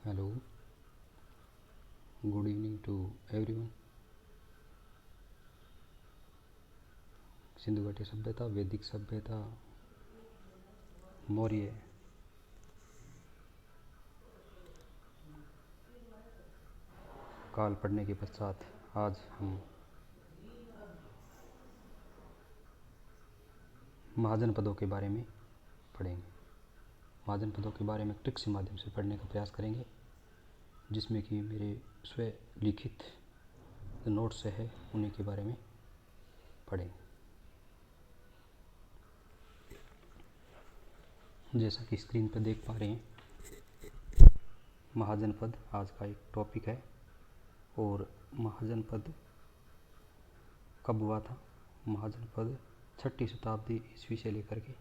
Hello, good evening to everyone. Sindhu घाटी सभ्यता, वैदिक सभ्यता, मौर्य काल पढ़ने के पश्चात आज हम महाजनपदों के बारे में पढ़ेंगे। महाजनपदों के बारे में ट्रिक्स के माध्यम से पढ़ने का प्रयास करेंगे, जिसमें कि मेरे स्वयं लिखित नोट्स है उन्हीं के बारे में पढ़ेंगे। जैसा कि स्क्रीन पर देख पा रहे हैं, महाजनपद आज का एक टॉपिक है। और महाजनपद कब हुआ था? महाजनपद 6ठी शताब्दी ईस्वी से लेकर के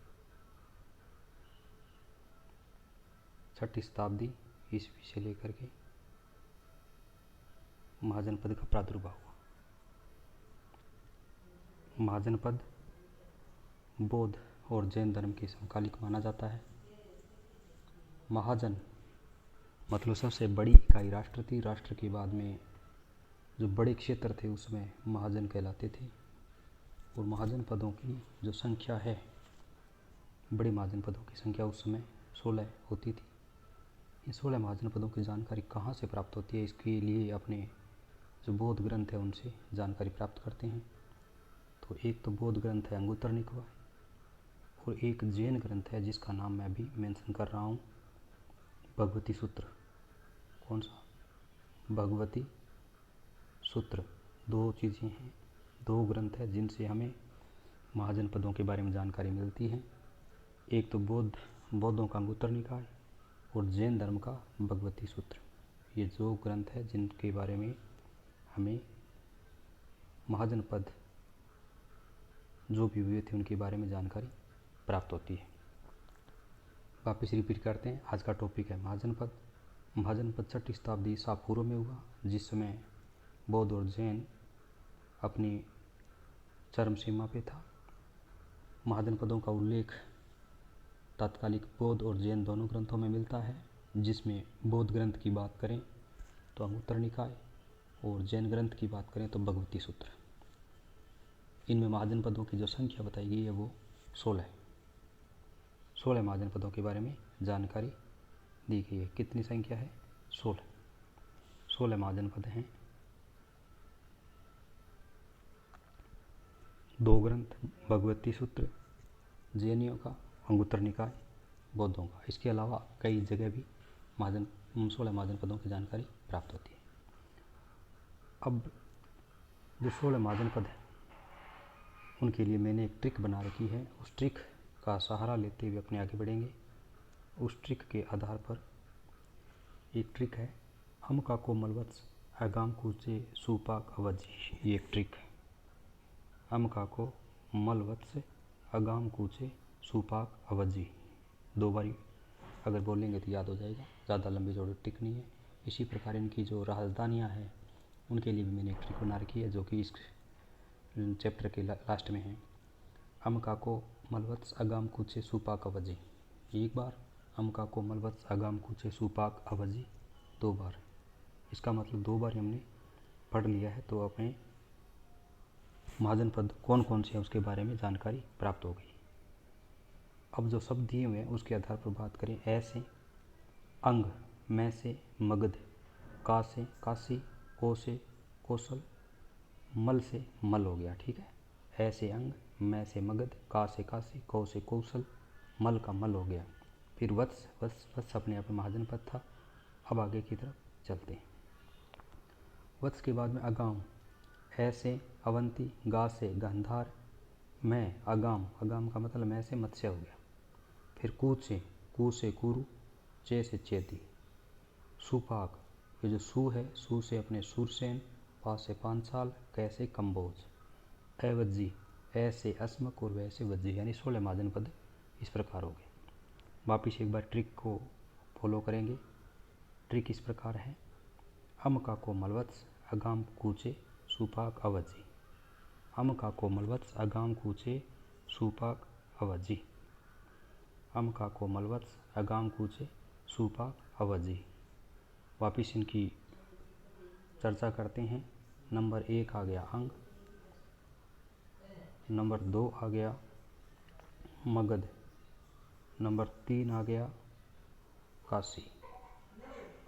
6ठी शताब्दी ईस्वी से लेकर के महाजनपद का प्रादुर्भाव हुआ। महाजनपद बौद्ध और जैन धर्म के समकालिक माना जाता है। महाजन मतलब सबसे बड़ी इकाई राष्ट्र थी। राष्ट्र के बाद में जो बड़े क्षेत्र थे उसमें महाजन कहलाते थे। और महाजनपदों की जो संख्या है, बड़े महाजनपदों की संख्या उस समय 16 होती थी। इन 16 महाजनपदों की जानकारी कहाँ से प्राप्त होती है? इसके लिए अपने जो बौद्ध ग्रंथ है उनसे जानकारी प्राप्त करते हैं। तो एक तो बौद्ध ग्रंथ है अंगुत्तर निकाय, और एक जैन ग्रंथ है जिसका नाम मैं अभी मेंशन कर रहा हूँ, भगवती सूत्र। कौन सा? भगवती सूत्र। दो चीज़ें हैं, दो ग्रंथ है जिनसे हमें महाजनपदों के बारे में जानकारी मिलती है। एक तो बौद्धों का अंगुत्तर निकाय और जैन धर्म का भगवती सूत्र। ये दो ग्रंथ है जिनके बारे में हमें महाजनपद जो भी हुए थे उनके बारे में जानकारी प्राप्त होती है। वापस रिपीट करते हैं, आज का टॉपिक है महाजनपद। महाजनपद 6ठी शताब्दी ईसा पूर्व में हुआ, जिस समय बौद्ध और जैन अपनी चरम सीमा पे था। महाजनपदों का उल्लेख तात्कालिक बौद्ध और जैन दोनों ग्रंथों में मिलता है, जिसमें बौद्ध ग्रंथ की बात करें तो अंगुत्तर निकाय और जैन ग्रंथ की बात करें तो भगवती सूत्र। इनमें महाजनपदों की जो संख्या बताई गई है वो 16 महाजनपदों के बारे में जानकारी दी गई है। कितनी संख्या है? 16 महाजनपद हैं। दो ग्रंथ, भगवती सूत्र जैनियों का, अंगुत्तर निकाय बौद्धों का। इसके अलावा कई जगह भी 16 महाजनपदों की जानकारी प्राप्त होती है। अब जो 16 महाजनपद हैं उनके लिए मैंने एक ट्रिक बना रखी है। उस ट्रिक का सहारा लेते हुए अपने आगे बढ़ेंगे। उस ट्रिक के आधार पर एक ट्रिक है, हम का कोमल वत्स अगाम कूचे सुपाक अवधि। ये एक ट्रिक है। हम का को मलवत्स अगाम कूचे सुपाक अवधि। दो बारी अगर बोलेंगे तो याद हो जाएगा, ज़्यादा लंबी चौड़ी ट्रिक नहीं है। इसी प्रकार इनकी जो राजधानियाँ हैं उनके लिए भी मैंने एक ट्रिक बना रखी है, जो कि इस चैप्टर के लास्ट में है। अमका को मलवत्स अगाम कुचे सुपाक अवधि एक बार, अमका को मलवत्स अगाम कुचे सुपाक अवधि 2 बार। इसका मतलब 2 बार हमने पढ़ लिया है, तो अपने महाजनपद कौन कौन से हैं उसके बारे में जानकारी प्राप्त हो गई। अब जो शब्द दिए हुए हैं उसके आधार पर बात करें। ऐ से अंग, मैं से मगध, का से काशी, को से कौशल, मल से मल हो गया। ठीक है, ऐ से अंग, मैं से मगध, का से काशी, कौ से कौशल, मल का मल हो गया। फिर वत्स, वत्स अपने आप में महाजनपद था। अब आगे की तरफ चलते हैं। वत्स के बाद में अगाम, ऐ से अवंती, गा से गांधार, मैं अगाम, अगाम का मतलब मैं से मत्स्य हो गया। फिर कूच से, कू से कुरु, चे से चेती, सुपाक, ये जो सु है, सु से अपने सुरसेन, पा से पांचाल, कै से कम्बोज, अवज्जी, ऐ से अस्मक और वै से वज्जी। यानी 16 महाजनपद इस प्रकार हो गए। वापिस एक बार ट्रिक को फॉलो करेंगे। ट्रिक इस प्रकार है, अम का कोमल वत्स अगाम कूचे सुपाक अवज्जी। अम का कोमल वत्स अगाम कूचे सुपाक अवज्जी। अम का कोमल वत्स अगाम कूचे सुपाक अवज्जी। वापिस इनकी चर्चा करते हैं। नंबर 1 आ गया अंग, नंबर 2 आ गया मगध, नंबर 3 आ गया काशी।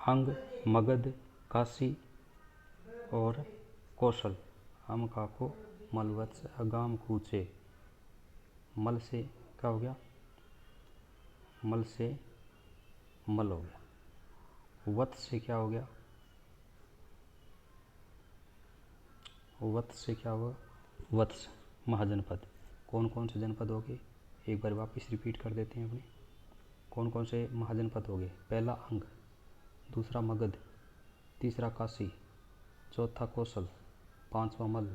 अंग, मगध, काशी और कौशल। हम का को मलवत्स अगाम कूचे। मल से क्या हो गया, मल से मल हो गया। वत्स से क्या हो गया, वत्स से क्या हुआ, वत्स महाजनपद। कौन कौन से जनपद हो गए, एक बार वापस रिपीट कर देते हैं अपने। कौन कौन से महाजनपद हो गए, पहला अंग, दूसरा मगध, तीसरा काशी, चौथा कौशल, पांचवा मल,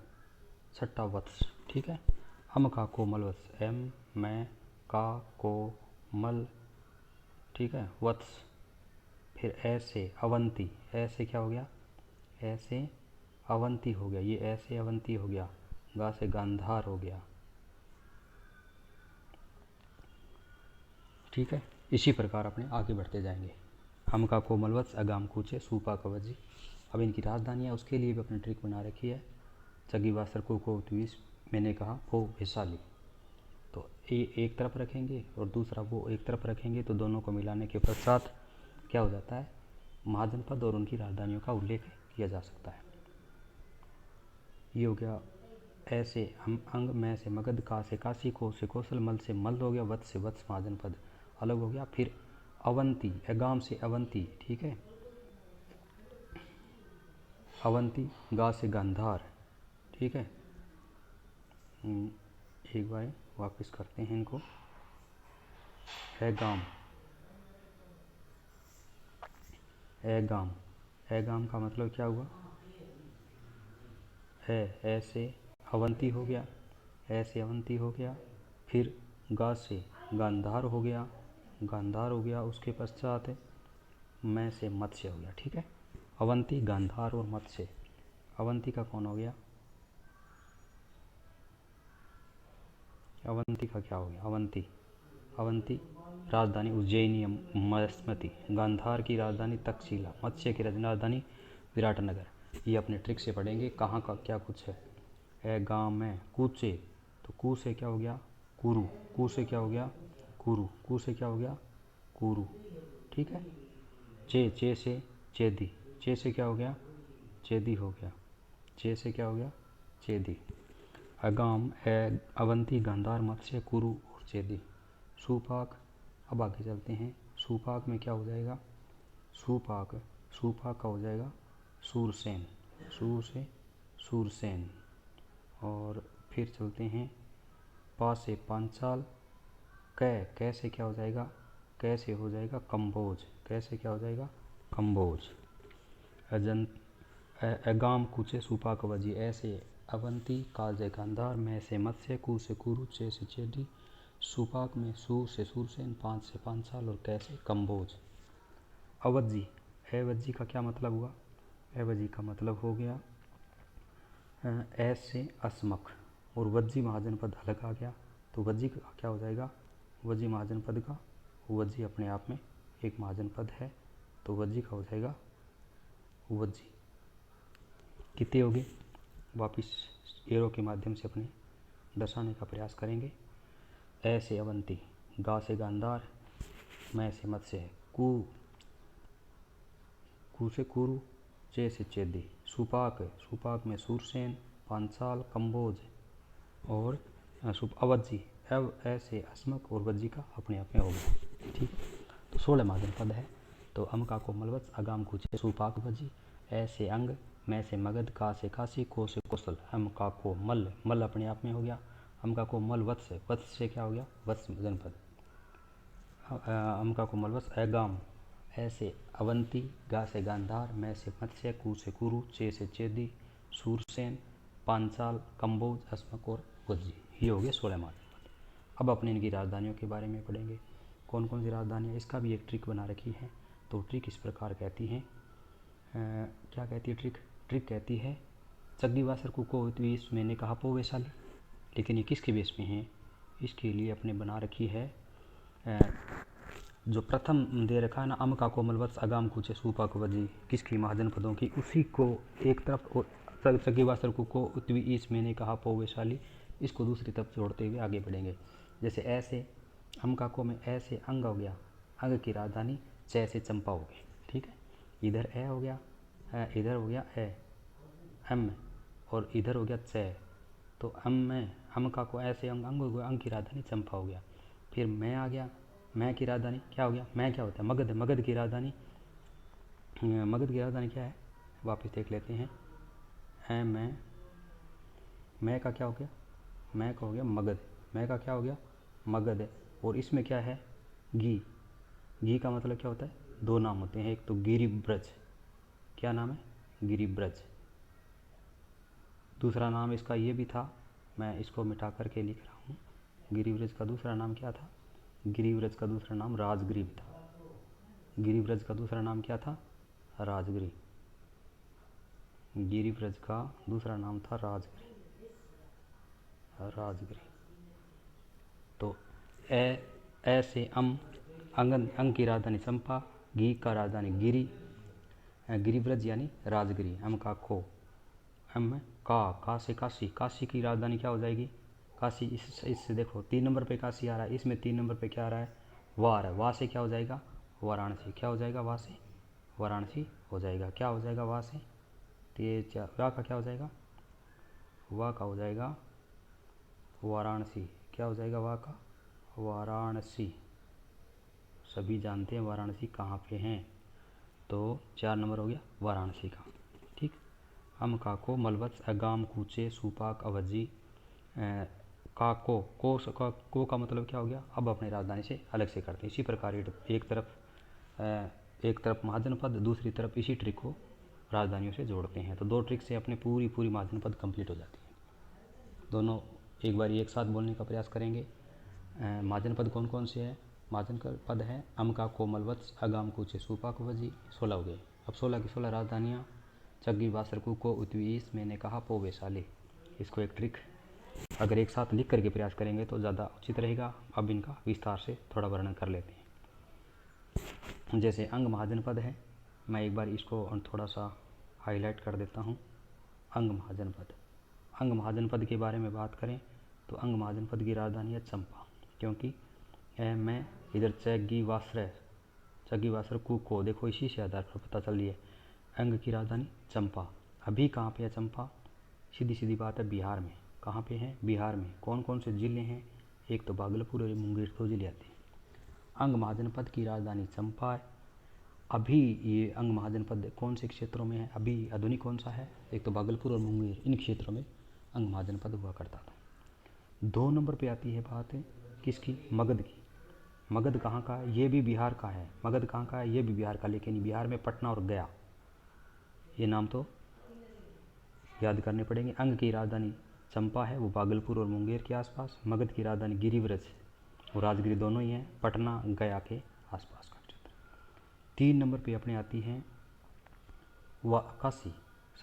छठा वत्स। ठीक है। हम का को मल वत्स, एम मैं का को मल, ठीक है, वत्स। फिर ऐसे अवंती, ऐसे क्या हो गया, ऐसे अवंती हो गया, ये ऐसे अवंती हो गया। गा से गांधार हो गया। ठीक है। इसी प्रकार अपने आगे बढ़ते जाएंगे। हम का को मलवत्स अगाम कूचे सूपा कवजी। अब इनकी राजधानियाँ उसके लिए भी अपनी ट्रिक बना रखी है। चगी वासर को द्वीस, मैंने कहा वो वैशाली। तो ये एक तरफ रखेंगे और दूसरा वो एक तरफ रखेंगे, तो दोनों को मिलाने के पश्चात क्या हो जाता है, महाजनपद और उनकी राजधानियों का उल्लेख किया जा सकता है। ये हो गया ऐसे हम अंग, मैं से मगध, का से काशी, को से कौशल, मल से मल हो गया, वत्स से वत्स महाजनपद अलग हो गया। फिर अवंती, एगाम से अवंती, ठीक है, अवंती, गा से गांधार, ठीक है। एक बार वापस करते हैं इनको। एगाम, एगाम, एगाम का मतलब क्या हुआ, है ऐसे अवंती हो गया, ऐसे अवंती हो गया। फिर गा से गांधार हो गया, गांधार हो गया। उसके पश्चात मैं से मत्स्य हो गया। ठीक है। अवंती, गांधार और मत्स्य। अवंती का कौन हो गया, अवंती का क्या हो गया, अवंती, अवंती राजधानी उज्जैनी मस्मती, गांधार की राजधानी तक्षशिला, मत्स्य की राजधानी विराटनगर। ये अपने ट्रिक से पढ़ेंगे कहाँ का क्या कुछ है। ए गाँव में कूचे, तो कू से क्या हो गया, कुरु, कू से क्या हो गया, कुरु, कू से क्या हो गया, कुरु। ठीक है। चे से चेदी, चे से क्या हो गया, चेदी हो गया, चे से क्या हो गया, चेदी। अगाम, अवंती, गांधार, मत्स्य, कुरु और चेदी। सुपाक, अब आगे चलते हैं। सुपाक में क्या हो जाएगा, सुपाक, सुपाक का हो जाएगा सूरसेन, सू से सूरसेन। और फिर चलते हैं पा से पांचाल, कै से क्या हो जाएगा, कै से हो जाएगा कंबोज, कै से क्या हो जाएगा, कंबोज। अजन, एगाम कुचे सुपा कवजी, ऐसे अवंती, का से गांधार, मैं से मत्स्य, कू से कुरु, चे से चेदी, सुपाक में सू से सूरसेन, पाँच से पांचाल और कै से कंबोज। अवज्जी, एवज्जी का क्या मतलब हुआ, एवज्जी का मतलब हो गया ऐस से अस्मक और वज्जी महाजनपद अलग आ गया, तो वज्जी का क्या हो जाएगा, वज्जी महाजनपद का, वज्जी अपने आप में एक महाजनपद है, तो वज्जी का हो जाएगा वज्जी। कितने हो गए, वापिस एरो के माध्यम से अपने दर्शाने का प्रयास करेंगे। ए से अवंती, गा से गांधार, मैं से मत्स्य, कू, कू से कुरु, चे से चेदी, सुपाक, सुपाक में सूरसेन, पांचाल, कंबोज और अवज्जी। अब ऐसे अस्मक और वज्जी का अपने आप में हो गया। ठीक। तो 16 महाजनपद है। तो अम का को मलवत्स, अगाम कुचे, सुपाक, वज्जी, ऐसे अंग, मैं से मगध, का से काशी, को से कौशल, हम का को मल, मल अपने आप में हो गया। हम का को मल वत्स, वत्स से क्या हो गया, वत्स जनपद। हम का को मलवत्स, एगाम, ऐसे अवंती, गा से गांधार, मैं से मत्स्य, कू से कुरु, चे से चेदी, सूरसेन, पांचाल, कंबोज, अस्मक और वज्जी। ये हो गए 16 महाजनपद। अब अपने इनकी राजधानियों के बारे में पढ़ेंगे। कौन कौन सी राजधानियाँ, इसका भी एक ट्रिक बना रखी है। तो ट्रिक इस प्रकार कहती है, क्या कहती है ट्रिक, ट्रिक कहती है चग्गीवासर को द्वीस, मैंने कहा पो वैशाली। लेकिन ये किसके बेस में है, इसके लिए अपने बना रखी है जो प्रथम दे रखा है ना, अम का कोमलवत्स अगाम कुचे सूपा कवजी, किसकी महाजनपदों की, उसी को एक तरफ और चकीवा सरकू को उत्वी ईस मैंने कहा पो वैशाली, इसको दूसरी तरफ जोड़ते हुए आगे बढ़ेंगे। जैसे ऐसे अम का को में ऐसे अंग हो गया, अंग की राजधानी च से चंपा हो गई। ठीक है, इधर ए हो गया, इधर हो गया ए एम, और इधर हो गया च, तो अम में अम का को ऐसे अंग अंग हो गया, अंग की राजधानी चंपा हो गया। फिर मैं आ गया, मैं की राजधानी क्या हो गया, मैं क्या होता है मगध, मगध की राजधानी, मगध की राजधानी क्या है वापस देख लेते हैं। है मैं का क्या हो गया, मैं का हो गया मगध, मैं का क्या हो गया मगध है। और इसमें क्या है घी, घी का मतलब क्या होता है, दो नाम होते हैं, एक तो गिरिब्रज, क्या नाम है गिरिब्रज, दूसरा नाम इसका ये भी था, मैं इसको मिटा करके लिख रहा हूँ। गिरिब्रज का दूसरा नाम क्या था, गिरिब्रज का दूसरा नाम राजगिरी था। गिरिब्रज का दूसरा नाम क्या था, राजगिरी। गिरिब्रज का दूसरा नाम था राजगिरी, राजगिरी। तो ए से अम, अंग की राजधानी चंपा, गी का राजधानी गिरी, गिरिब्रज यानी राजगिरी, अम का खो, अम का से काशी, काशी की राजधानी क्या हो जाएगी काशी। इससे देखो 3 नंबर पे काशी आ रहा है, इसमें 3 नंबर पे क्या आ रहा है वा आ रहा है, वा से क्या हो जाएगा वाराणसी, क्या हो जाएगा वा से वाराणसी हो जाएगा, क्या हो जाएगा वा से, तो ये वा का क्या हो जाएगा, वा का हो जाएगा वाराणसी, क्या हो जाएगा वा का वाराणसी। सभी जानते हैं वाराणसी कहाँ पे हैं, तो 4 नंबर हो गया वाराणसी का। ठीक, हम का को मलबत अगाम कूचे सूपाक अवजी, का को का मतलब क्या हो गया, अब अपनी राजधानी से अलग से करते हैं। इसी प्रकार एक तरफ महाजनपद, दूसरी तरफ इसी ट्रिक को राजधानियों से जोड़ते हैं। तो 2 ट्रिक से अपने पूरी महाजनपद कंप्लीट हो जाती है। दोनों एक बार एक साथ बोलने का प्रयास करेंगे। महाजनपद कौन कौन से है, महाजनपद है अम का कोमलवत्स अगाम कूचे सूपा कुवजी, 16 हो गए। अब 16 की 16 राजधानियाँ चग्गी बासरकू को उत्वीस मैंने कहा पो वैशाली। इसको एक ट्रिक अगर एक साथ लिख करके प्रयास करेंगे तो ज़्यादा उचित रहेगा। अब इनका विस्तार से थोड़ा वर्णन कर लेते हैं। जैसे अंग महाजनपद है, मैं एक बार इसको थोड़ा सा हाईलाइट कर देता हूँ। अंग महाजनपद, अंग महाजनपद के बारे में बात करें तो अंग महाजनपद की राजधानी है चंपा, क्योंकि मैं इधर चग्गी वासर कू को देखो इसी से आधार पर पता चल रही है। अंग की राजधानी चंपा, अभी कहाँ पे है चंपा, सीधी सीधी बात है बिहार में। कहाँ पे है बिहार में, कौन कौन से ज़िले हैं, एक तो भागलपुर और मुंगेर 2 ज़िले आते हैं। अंग महाजनपद की राजधानी चंपा है। अभी ये अंग महाजनपद कौन से क्षेत्रों में है, अभी आधुनिक कौन सा है, एक तो भागलपुर और मुंगेर, इन क्षेत्रों में अंग महाजनपद हुआ करता था। 2 नंबर पे आती है बात किसकी, मगध की। मगध कहाँ का है, ये भी बिहार का है। मगध कहाँ का है, ये भी बिहार का, लेकिन बिहार में पटना और गया, ये नाम तो याद करने पड़ेंगे। अंग की राजधानी चंपा है, वो भागलपुर और मुंगेर के आसपास। मगध की राजधानी गिरिव्रज और राजगिरी दोनों ही हैं, पटना गया के आसपास का क्षेत्र। 3 नंबर पे अपने आती हैं काशी,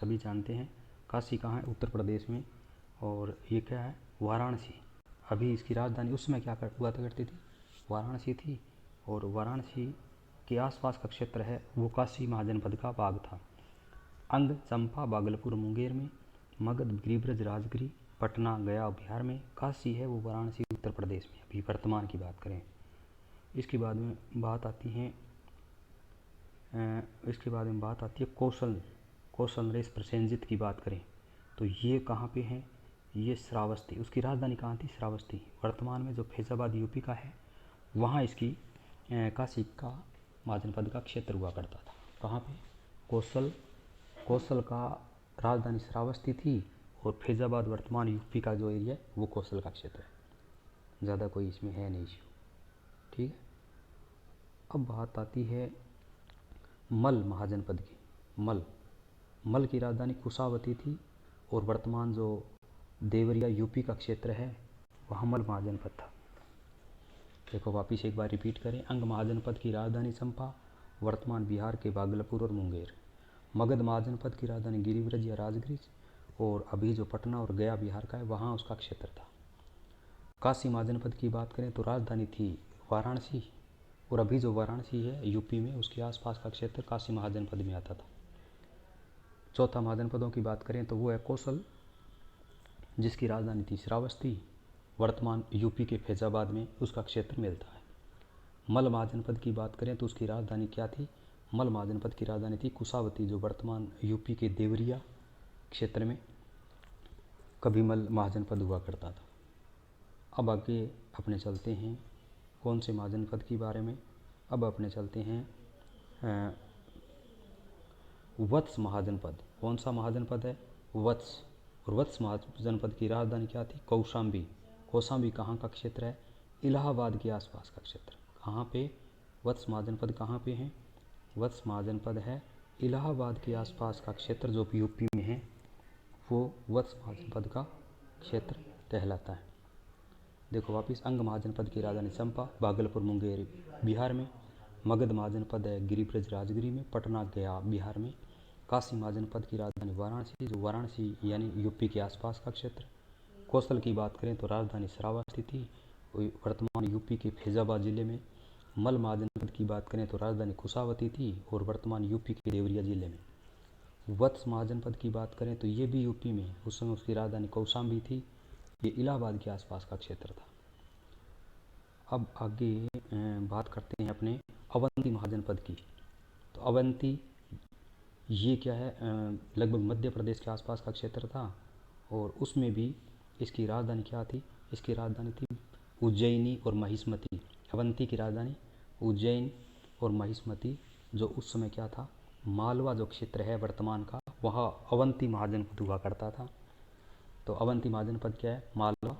सभी जानते हैं काशी कहाँ है, उत्तर प्रदेश में। और ये क्या है वाराणसी, अभी इसकी राजधानी उस समय क्या हुआ करती थी वाराणसी थी, और वाराणसी के आसपास का क्षेत्र है वो काशी महाजनपद का भाग था। अंग चंपा भागलपुर मुंगेर में, मगध गिरिब्रज राजगिरी पटना गया बिहार में, काशी है वो वाराणसी उत्तर प्रदेश में, अभी वर्तमान की बात करें। इसके बाद में बात आती है कौशल नरेश प्रसेनजित की बात करें तो ये कहाँ पे है, ये श्रावस्ती, उसकी राजधानी कहाँ थी श्रावस्ती, वर्तमान में जो फैजाबाद यूपी का है वहाँ इसकी काशी का महाजनपद का क्षेत्र हुआ करता था। कहाँ पे कौशल का राजधानी श्रावस्ती थी, और फैजाबाद वर्तमान यूपी का जो एरिया है वो कौशल का क्षेत्र है, ज़्यादा कोई इसमें है नहीं इश्यू। ठीक है, अब बात आती है मल महाजनपद की। मल की राजधानी कुशावती थी, और वर्तमान जो देवरिया यूपी का क्षेत्र है वहाँ मल महाजनपद था। देखो वापिस एक बार रिपीट करें, अंग महाजनपद की राजधानी चंपा, वर्तमान बिहार के भागलपुर और मुंगेर। मगध महाजनपद की राजधानी गिरिब्रज या राजगिरी, और अभी जो पटना और गया बिहार का है वहाँ उसका क्षेत्र था। काशी महाजनपद की बात करें तो राजधानी थी वाराणसी, और अभी जो वाराणसी है यूपी में, उसके आसपास का क्षेत्र काशी महाजनपद में आता था। चौथा महाजनपदों की बात करें तो वो है कौशल, जिसकी राजधानी थी श्रावस्ती, वर्तमान यूपी के फैजाबाद में उसका क्षेत्र मिलता है। मल महाजनपद की बात करें तो उसकी राजधानी क्या थी? मल महाजनपद की राजधानी थी कुशावती, जो वर्तमान यूपी के देवरिया क्षेत्र में कभी मल महाजनपद हुआ करता था। अब आगे अपने चलते हैं कौन से महाजनपद के बारे में? अब अपने चलते हैं वत्स महाजनपद। कौन सा महाजनपद है? वत्स। और वत्स महाजनपद की राजधानी क्या थी? कौशाम्बी। कौशाम्बी कहाँ का क्षेत्र है? इलाहाबाद के आसपास का क्षेत्र। कहाँ पे? वत्स महाजनपद कहाँ पे है? वत्स महाजनपद है इलाहाबाद के आसपास का क्षेत्र, जो यूपी में है, वो वत्स महाजनपद का क्षेत्र कहलाता है। देखो वापिस, अंग महाजनपद की राजधानी चंपा, भागलपुर मुंगेर बिहार में। मगध महाजनपद है गिरिब्रज राजगिरी में, पटना गया बिहार में। काशी महाजनपद की राजधानी वाराणसी, जो वाराणसी यानी यूपी के आसपास का क्षेत्र। कौशल की बात करें तो राजधानी श्रावस्ती थी, वर्तमान यूपी के फैजाबाद जिले में। मल महाजनपद की बात करें तो राजधानी कुशावती थी और वर्तमान यूपी के देवरिया जिले में। वत्स महाजनपद की बात करें तो ये भी यूपी में, उस समय उसकी राजधानी कौशाम्बी थी, ये इलाहाबाद के आसपास का क्षेत्र था। अब आगे बात करते हैं अपने अवंती महाजनपद की। तो अवंती ये क्या है? लगभग मध्य प्रदेश के आसपास का क्षेत्र था, और उसमें भी इसकी राजधानी क्या थी? इसकी राजधानी थी उज्जैनी और महिष्मती। अवंती की राजधानी उज्जैन और महिष्मती, जो उस समय क्या था? मालवा जो क्षेत्र है वर्तमान का, वहाँ अवंती महाजनपद हुआ करता था। तो अवंती महाजनपद क्या है? मालवा,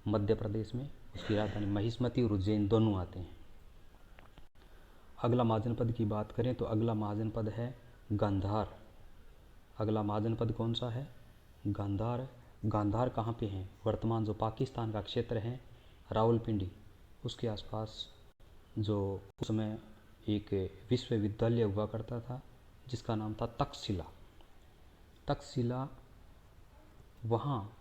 मध्य प्रदेश में। उसकी राजधानी महिष्मती और उज्जैन दोनों आते हैं। अगला महाजनपद की बात करें तो अगला महाजनपद है गांधार। अगला महाजनपद कौन सा है? गांधार। गांधार कहाँ पे है? वर्तमान जो पाकिस्तान का क्षेत्र है रावलपिंडी, उसके आसपास जो उस समय एक विश्वविद्यालय हुआ करता था, जिसका नाम था तक्षशिला। तक्षशिला, वहाँ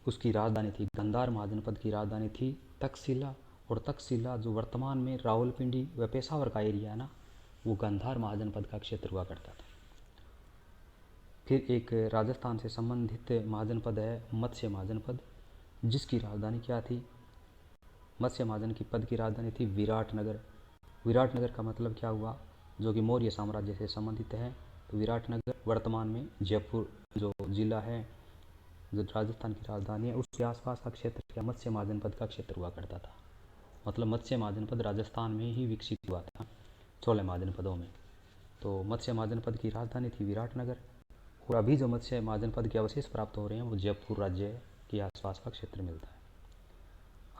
उसकी राजधानी थी। गांधार महाजनपद की राजधानी थी तक्षशिला, और तक्षशिला जो वर्तमान में रावलपिंडी व पेशावर का एरिया है ना, वो गांधार महाजनपद का क्षेत्र हुआ करता था। फिर एक राजस्थान से संबंधित महाजनपद है मत्स्य महाजनपद, जिसकी राजधानी क्या थी? मत्स्य महाजनपद की राजधानी थी विराटनगर। विराटनगर का मतलब क्या हुआ? जो कि मौर्य साम्राज्य से संबंधित है। तो विराटनगर वर्तमान में जयपुर जो जिला है, जो राजस्थान की राजधानी है, उसके आसपास का क्षेत्र क्या? मत्स्य महाजनपद का क्षेत्र हुआ करता था। मतलब मत्स्य महाजनपद राजस्थान में ही विकसित हुआ था 16 महाजनपदों में। तो मत्स्य महाजनपद की राजधानी थी विराटनगर, और अभी जो मत्स्य महाजनपद के अवशेष प्राप्त हो रहे हैं वो जयपुर राज्य के आसपास का क्षेत्र मिलता है।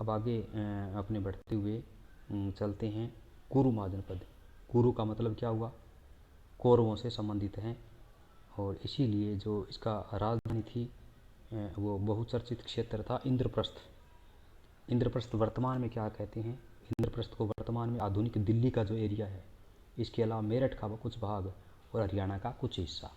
अब आगे अपने बढ़ते हुए चलते हैं कुरु महाजनपद। कुरु का मतलब क्या हुआ? कौरवों से संबंधित हैं, और इसीलिए जो इसका राजधानी थी वो बहुचर्चित क्षेत्र था इंद्रप्रस्थ। इंद्रप्रस्थ वर्तमान में क्या कहते हैं? इंद्रप्रस्थ को वर्तमान में आधुनिक दिल्ली का जो एरिया है, इसके अलावा मेरठ का कुछ भाग और हरियाणा का कुछ हिस्सा,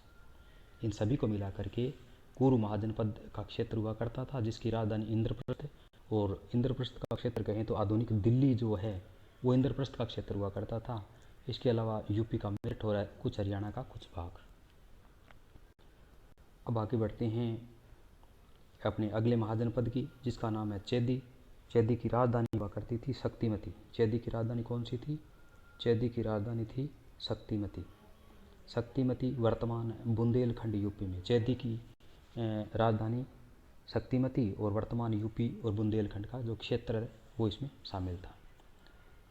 इन सभी को मिला करके कुरु महाजनपद का क्षेत्र हुआ करता था, जिसकी राजधानी इंद्रप्रस्थ। और इंद्रप्रस्थ का क्षेत्र कहें तो आधुनिक दिल्ली जो है वो इंद्रप्रस्थ का क्षेत्र हुआ करता था। इसके अलावा यूपी का मेरठ और कुछ हरियाणा का कुछ भाग। अब आगे बढ़ते हैं अपने अगले महाजनपद की, जिसका नाम है चेदी। चेदी की राजधानी हुआ करती थी शक्तिमती। चेदी की राजधानी कौन सी थी? चेदी की राजधानी थी शक्तिमती। शक्तिमती वर्तमान बुंदेलखंड यूपी में। चेदी की राजधानी शक्तिमती और वर्तमान यूपी और बुंदेलखंड का जो क्षेत्र है वो इसमें शामिल था।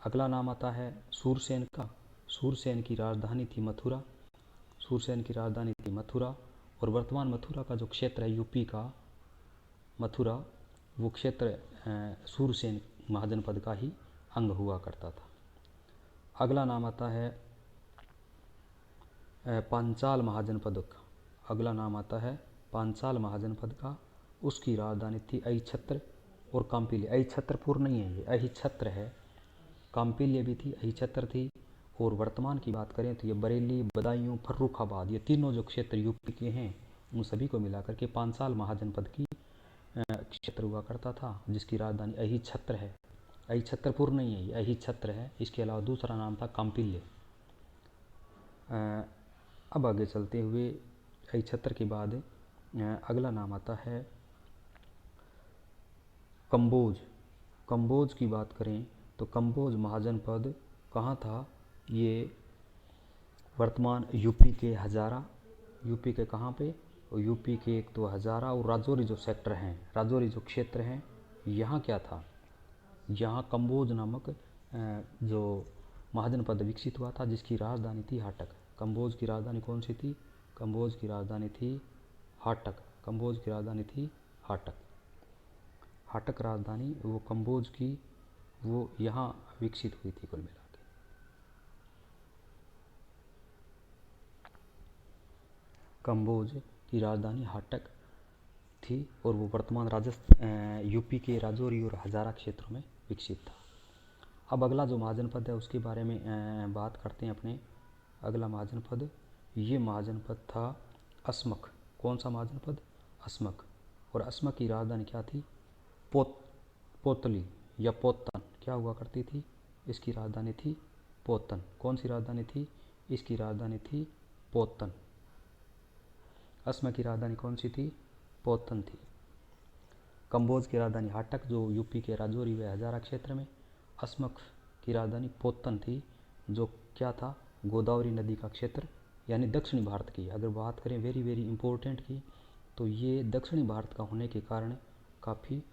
अगला नाम आता है सूरसेन का। सूरसेन की राजधानी थी मथुरा। सूरसेन की राजधानी थी मथुरा, और वर्तमान मथुरा का जो क्षेत्र है यूपी का मथुरा, वो क्षेत्र सूरसेन महाजनपद का ही अंग हुआ करता था। अगला नाम आता है पांचाल महाजनपद का। अगला नाम आता है पांचाल महाजनपद का। उसकी राजधानी थी अहिछत्र और काम्पिल्य। अहिछत्रपुर नहीं है, ये अहिछत्र है। काम्पिल्य भी थी, अहिछत्र थी। और वर्तमान की बात करें तो ये बरेली, बदायूं, फर्रुखाबाद, ये तीनों जो क्षेत्र यूपी के हैं, उन सभी को मिलाकर के पांचाल महाजनपद की क्षेत्र हुआ करता था, जिसकी राजधानी अहिछत्र है। अहिछत्रपुर नहीं है, ये अहिछत्र है। इसके अलावा दूसरा नाम था काम्पिल्य। अब आगे चलते हुए अहिछत्र के बाद अगला नाम आता है कंबोज। कंबोज की बात करें तो कंबोज महाजनपद कहाँ था? ये वर्तमान यूपी के हजारा, यूपी के कहाँ पे? यूपी के एक तो हजारा और राजौरी जो सेक्टर हैं, राजौरी जो क्षेत्र हैं, यहाँ क्या था? यहाँ कंबोज नामक जो महाजनपद विकसित हुआ था, जिसकी राजधानी थी हाटक। कंबोज की राजधानी कौन सी थी? कंबोज की राजधानी थी हाटक। कंबोज की राजधानी थी हाटक। हाटक राजधानी वो कंबोज की, वो यहाँ विकसित हुई थी कुल मिला के। कंबोज की राजधानी हाटक थी और वो वर्तमान राजस्थान यूपी के राजौरी और हजारा क्षेत्रों में विकसित था। अब अगला जो महाजनपद है उसके बारे में बात करते हैं अपने। अगला महाजनपद, ये महाजनपद था अस्मक। कौन सा महाजनपद? अस्मक। और अस्मक की राजधानी क्या थी? पोतली या पोतन। क्या हुआ करती थी? इसकी राजधानी थी पोतन। कौन सी राजधानी थी? इसकी राजधानी थी पोतन। अस्मक की राजधानी कौन सी थी? पोतन थी। कंबोज की राजधानी हाटक जो यूपी के राजौरी व हजारा क्षेत्र में। अस्मक की राजधानी पोतन थी जो क्या था? गोदावरी नदी का क्षेत्र, यानी दक्षिणी भारत की अगर बात करें वेरी वेरी इम्पोर्टेंट की, तो ये दक्षिणी भारत का होने के कारण काफ़ी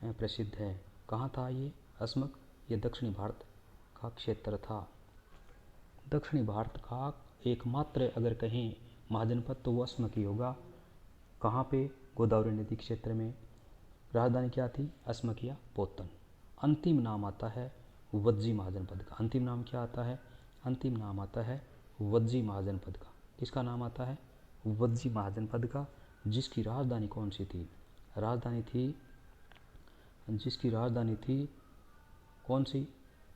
प्रसिद्ध है। कहाँ था ये अस्मक? ये दक्षिणी भारत का क्षेत्र था। दक्षिणी भारत का एकमात्र अगर कहें महाजनपद तो वो अस्मक ही होगा। कहाँ पे? गोदावरी नदी क्षेत्र में। राजधानी क्या थी? अस्मक या पोतन। अंतिम नाम आता है वज्जी महाजनपद का। अंतिम नाम क्या आता है? अंतिम नाम आता है वज्जी महाजनपद का। किसका नाम आता है? वज्जी महाजनपद का, जिसकी राजधानी कौन सी थी? राजधानी थी, जिसकी राजधानी थी कौन सी?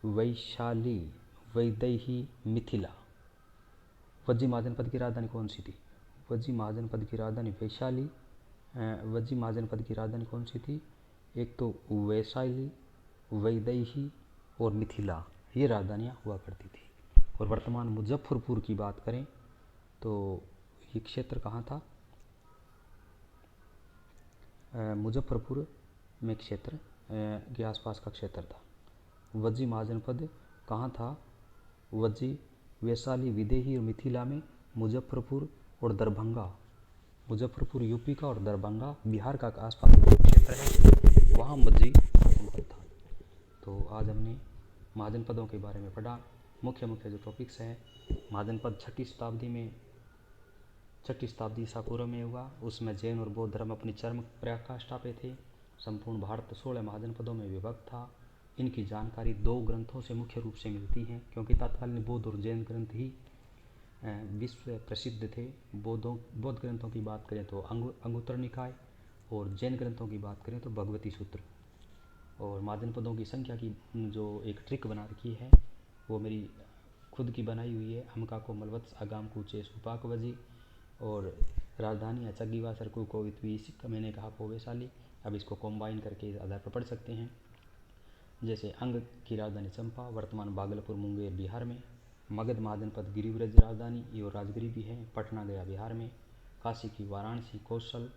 वैशाली, वैदेही, मिथिला। वज्जी महाजनपद की राजधानी कौन सी थी? वज्जी महाजनपद की राजधानी वैशाली। वज्जी महाजनपद की राजधानी कौन सी थी? एक तो वैशाली, वैदेही और मिथिला, ये राजधानियाँ हुआ करती थी। और वर्तमान मुजफ्फरपुर की बात करें तो ये क्षेत्र कहाँ था? मुजफ्फरपुर में क्षेत्र के आसपास का क्षेत्र था। वज्जी महाजनपद कहाँ था? वज्जी, वैशाली, विदेही और मिथिला में। मुजफ्फरपुर और दरभंगा, मुजफ्फरपुर यूपी का और दरभंगा बिहार का आसपास का क्षेत्र है, वहाँ वज्जी महाजनपद था। तो आज हमने महाजनपदों के बारे में पढ़ा। मुख्य मुख्य जो टॉपिक्स हैं, महाजनपद छठी शताब्दी ईसा पूर्व में हुआ। उसमें जैन और बौद्ध धर्म अपनी चरम पराकाष्ठा पे थे। संपूर्ण भारत 16 महाजनपदों में विभक्त था। इनकी जानकारी 2 ग्रंथों से मुख्य रूप से मिलती है, क्योंकि तत्कालीन बौद्ध और जैन ग्रंथ ही विश्व प्रसिद्ध थे। बौद्ध ग्रंथों की बात करें तो अंगुत्तर निकाय, और जैन ग्रंथों की बात करें तो भगवती सूत्र। और महाजनपदों की संख्या की जो एक ट्रिक बना रखी है वो मेरी खुद की बनाई हुई है। हमका को मलवत्स आगाम कूचे सुपाक वजी, और राजधानी अचगीवा सरकू को इतवी मैंने कहा को वैशाली। अब इसको कॉम्बाइन करके इस आधार पर पढ़ सकते हैं। जैसे अंग की राजधानी चंपा, वर्तमान भागलपुर मुंगेर बिहार में। मगध महाजनपद गिरिव्रज राजधानी, ये राजगिरी भी है, पटना गया बिहार में। काशी की वाराणसी, कौशल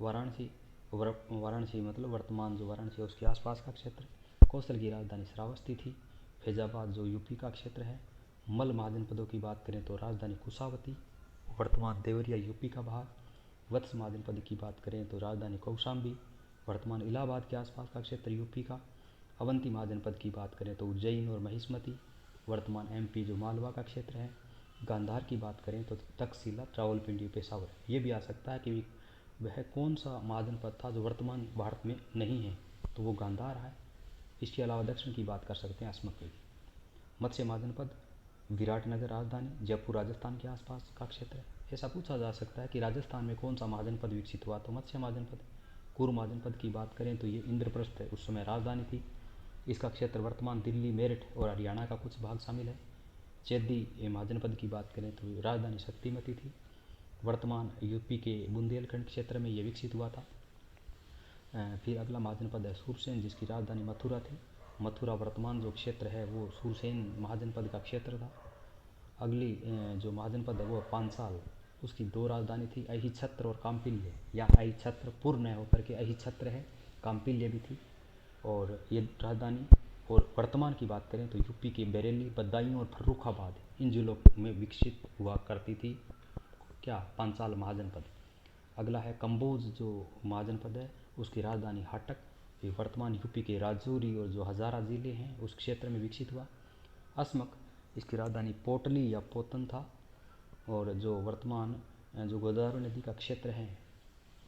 वाराणसी मतलब वर्तमान जो वाराणसी है उसके आसपास का क्षेत्र। कौशल की राजधानी श्रावस्ती थी। फैजाबाद जो यूपी का क्षेत्र है। मल महाजनपदों की बात करें तो राजधानी कुशावती, वर्तमान देवरिया यूपी का भाग। वत्स महाजनपद की बात करें तो राजधानी कौशाम्बी, वर्तमान इलाहाबाद के आसपास का क्षेत्र यूपी का। अवंती महाजनपद की बात करें तो उज्जैन और महिष्मती, वर्तमान एमपी जो मालवा का क्षेत्र है। गांधार की बात करें तो तक्षशिला, रावलपिंडी, पेशावर। ये भी आ सकता है कि वह कौन सा महाजनपद था जो वर्तमान भारत में नहीं है, तो वो गांधार है। इसके अलावा दक्षिण की बात कर सकते हैं अस्मक में। मत्स्य महाजनपद विराटनगर राजधानी, जयपुर राजस्थान के आसपास का क्षेत्र है। ऐसा पूछा जा सकता है कि राजस्थान में कौन सा महाजनपद विकसित हुआ, तो मत्स्य महाजनपद। कुरु महाजनपद की बात करें तो ये इंद्रप्रस्थ है, उस समय राजधानी थी। इसका क्षेत्र वर्तमान दिल्ली, मेरठ और हरियाणा का कुछ भाग शामिल है। चेदी महाजनपद की बात करें तो राजधानी शक्तिमती थी, वर्तमान यूपी के बुंदेलखंड क्षेत्र में ये विकसित हुआ था। फिर अगला महाजनपद है सूरसेन, जिसकी राजधानी मथुरा थी। मथुरा वर्तमान जो क्षेत्र है वो सूरसेन महाजनपद का क्षेत्र था। अगली जो महाजनपद है वो पांचाल, उसकी 2 राजधानी थी, अहिछत्र और काम्पिल्य, या अहिछत्रपुर न होकर के अहिछत्र है, काम्पिल्य भी थी। और ये राजधानी, और वर्तमान की बात करें तो यूपी के बरेली, बदायूं और फर्रुखाबाद, इन जिलों में विकसित हुआ करती थी क्या, पांचाल महाजनपद। अगला है कंबोज जो महाजनपद है, उसकी राजधानी हाटक, ये वर्तमान यूपी के राजौरी और जो हजारा जिले हैं उस क्षेत्र में विकसित हुआ। असमक, इसकी राजधानी पोटली या पोतन था, और जो वर्तमान जो गोदावरी नदी का क्षेत्र है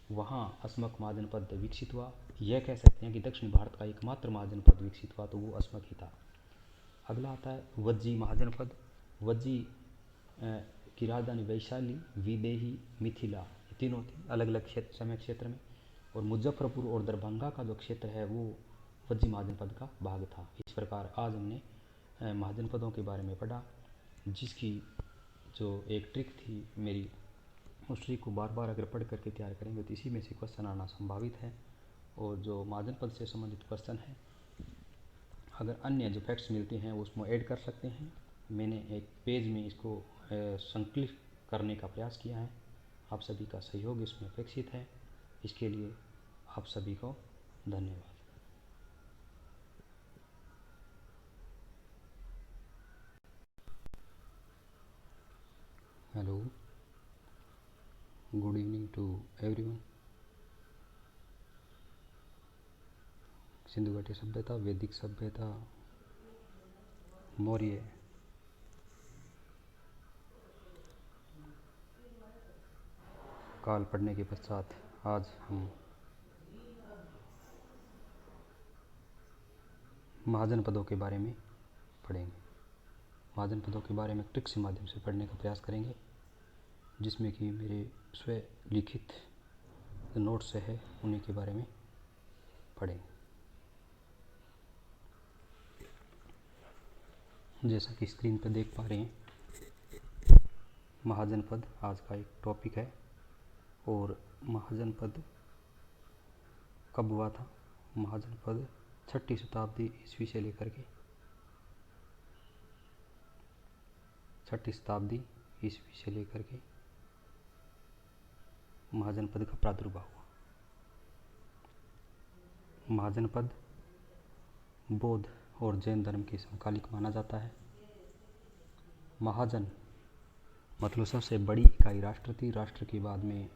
वहाँ असमक महाजनपद विकसित हुआ। यह कह सकते हैं कि दक्षिण भारत का एकमात्र महाजनपद विकसित हुआ तो वो असमक ही था। अगला आता है वज्जी महाजनपद। वज्जी की राजधानी वैशाली, विदेही, मिथिला, ये तीनों थी अलग अलग क्षेत्र समय क्षेत्र में। और मुजफ्फरपुर और दरभंगा का जो क्षेत्र है वो वज्जी महाजनपद का भाग था। इस प्रकार आज हमने महाजनपदों के बारे में पढ़ा, जिसकी जो एक ट्रिक थी मेरी, उस ट्रिक को बार बार अगर पढ़ करके तैयार करेंगे तो इसी में से क्वेश्चन आना संभावित है। और जो महाजनपद से संबंधित क्वेश्चन है, अगर अन्य जो फैक्ट्स मिलते हैं वो उसमें ऐड कर सकते हैं। मैंने एक पेज में इसको संकलित करने का प्रयास किया है। आप सभी का सहयोग इसमें अपेक्षित है। इसके लिए आप सभी को धन्यवाद। Hello, good evening to everyone. सिंधु घाटी सभ्यता, वैदिक सभ्यता, मौर्य, काल पढ़ने के पश्चात आज हम महाजनपदों के बारे में पढ़ेंगे। महाजनपदों के बारे में ट्रिक्स के माध्यम से पढ़ने का प्रयास करेंगे, जिसमें कि मेरे स्वयं लिखित नोट्स है उन्हीं के बारे में पढ़ेंगे। जैसा कि स्क्रीन पर देख पा रहे हैं, महाजनपद आज का एक टॉपिक है। और महाजनपद कब हुआ था? महाजनपद 6ठी शताब्दी ईस्वी से लेकर के 6ठी शताब्दी ईस्वी से लेकर के महाजनपद का प्रादुर्भाव हुआ। महाजनपद बौद्ध और जैन धर्म के समकालिक माना जाता है। महाजन मतलब सबसे बड़ी इकाई राष्ट्र थी। राष्ट्र के बाद में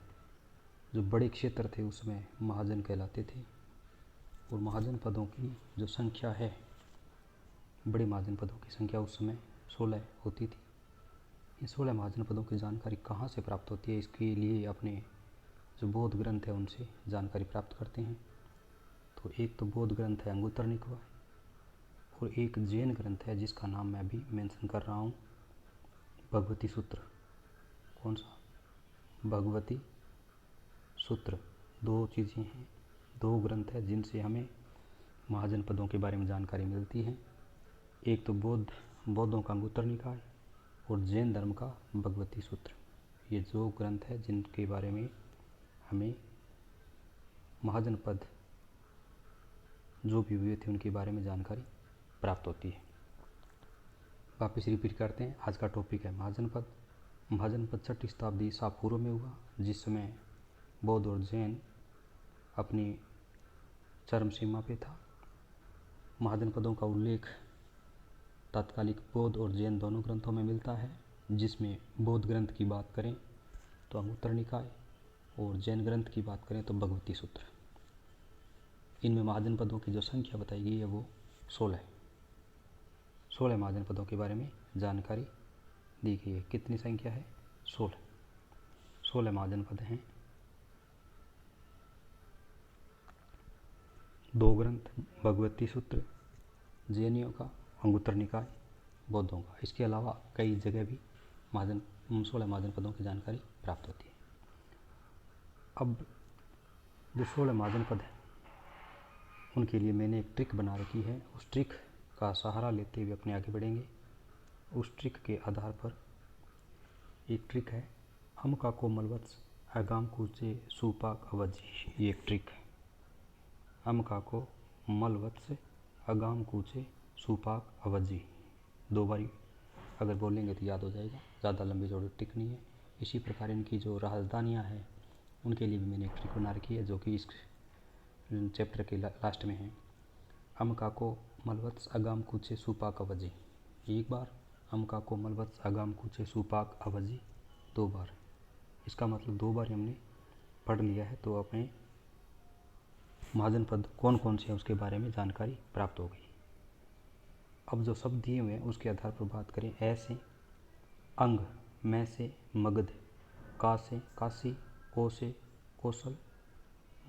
जो बड़े क्षेत्र थे उसमें महाजन कहलाते थे। और महाजनपदों की जो संख्या है, बड़े महाजनपदों की संख्या उस समय 16 होती थी। इन 16 महाजनपदों की जानकारी कहाँ से प्राप्त होती है? इसके लिए अपने जो बौद्ध ग्रंथ है उनसे जानकारी प्राप्त करते हैं। तो एक तो बौद्ध ग्रंथ है अंगुत्तरनिकाय, और एक जैन ग्रंथ है जिसका नाम मैं अभी मेंशन कर रहा हूँ, भगवती सूत्र। कौन सा? भगवती सूत्र। 2 चीज़ें हैं, 2 ग्रंथ हैं जिनसे हमें महाजनपदों के बारे में जानकारी मिलती है। एक तो बौद्धों का अंगुत्तरनिकाय और जैन धर्म का भगवती सूत्र। ये 2 ग्रंथ हैं जिनके बारे में हमें महाजनपद जो भी हुए थे उनके बारे में जानकारी प्राप्त होती है। वापस रिपीट करते हैं, आज का टॉपिक है महाजनपद। महाजनपद 6ठी शताब्दी ईसा पूर्व में हुआ, जिस समय बौद्ध और जैन अपनी चरम सीमा पे था। महाजनपदों का उल्लेख तात्कालिक बौद्ध और जैन दोनों ग्रंथों में मिलता है, जिसमें बौद्ध ग्रंथ की बात करें तो अंगुत्तरनिकाय और जैन ग्रंथ की बात करें तो भगवती सूत्र। इनमें महाजनपदों की जो संख्या बताई गई है वो 16 है। 16 महाजनपदों के बारे में जानकारी दी गई है। कितनी संख्या है? 16 महाजनपद हैं। 2 ग्रंथ, भगवती सूत्र जैनियों का, अंगुत्तरनिकाय बौद्धों का। इसके अलावा कई जगह भी 16 महाजनपदों की जानकारी प्राप्त होती है। अब जो 16 महाजनपद हैं उनके लिए मैंने एक ट्रिक बना रखी है। उस ट्रिक का सहारा लेते हुए अपने आगे बढ़ेंगे। उस ट्रिक के आधार पर एक ट्रिक है, हम का कोमल वत्स अगाम कूचे सुपाक अवजी। ये एक ट्रिक है। हम का को मल वत्स अगाम कूचे सुपाक अवजी। 2 बार अगर बोलेंगे तो याद हो जाएगा, ज़्यादा लंबी चौड़ी ट्रिक नहीं है। इसी प्रकार इनकी जो राजधानियाँ हैं उनके लिए भी मैंने एक ट्रिक बना रखी है, जो कि इस चैप्टर के लास्ट में है। अम काको मलवत्स अगाम कूचे सुपाक अवजी। एक बार अम काको मलवत्स अगाम कूचे सुपाक अवजी 2 बार। इसका मतलब 2 बार हमने पढ़ लिया है, तो अपने महाजन पद कौन कौन से हैं उसके बारे में जानकारी प्राप्त हो गई। अब जो शब्द दिए हुए हैं उसके आधार पर बात करें। ऐ से अंग, मैं से मगध, का से काशी, को से कौशल,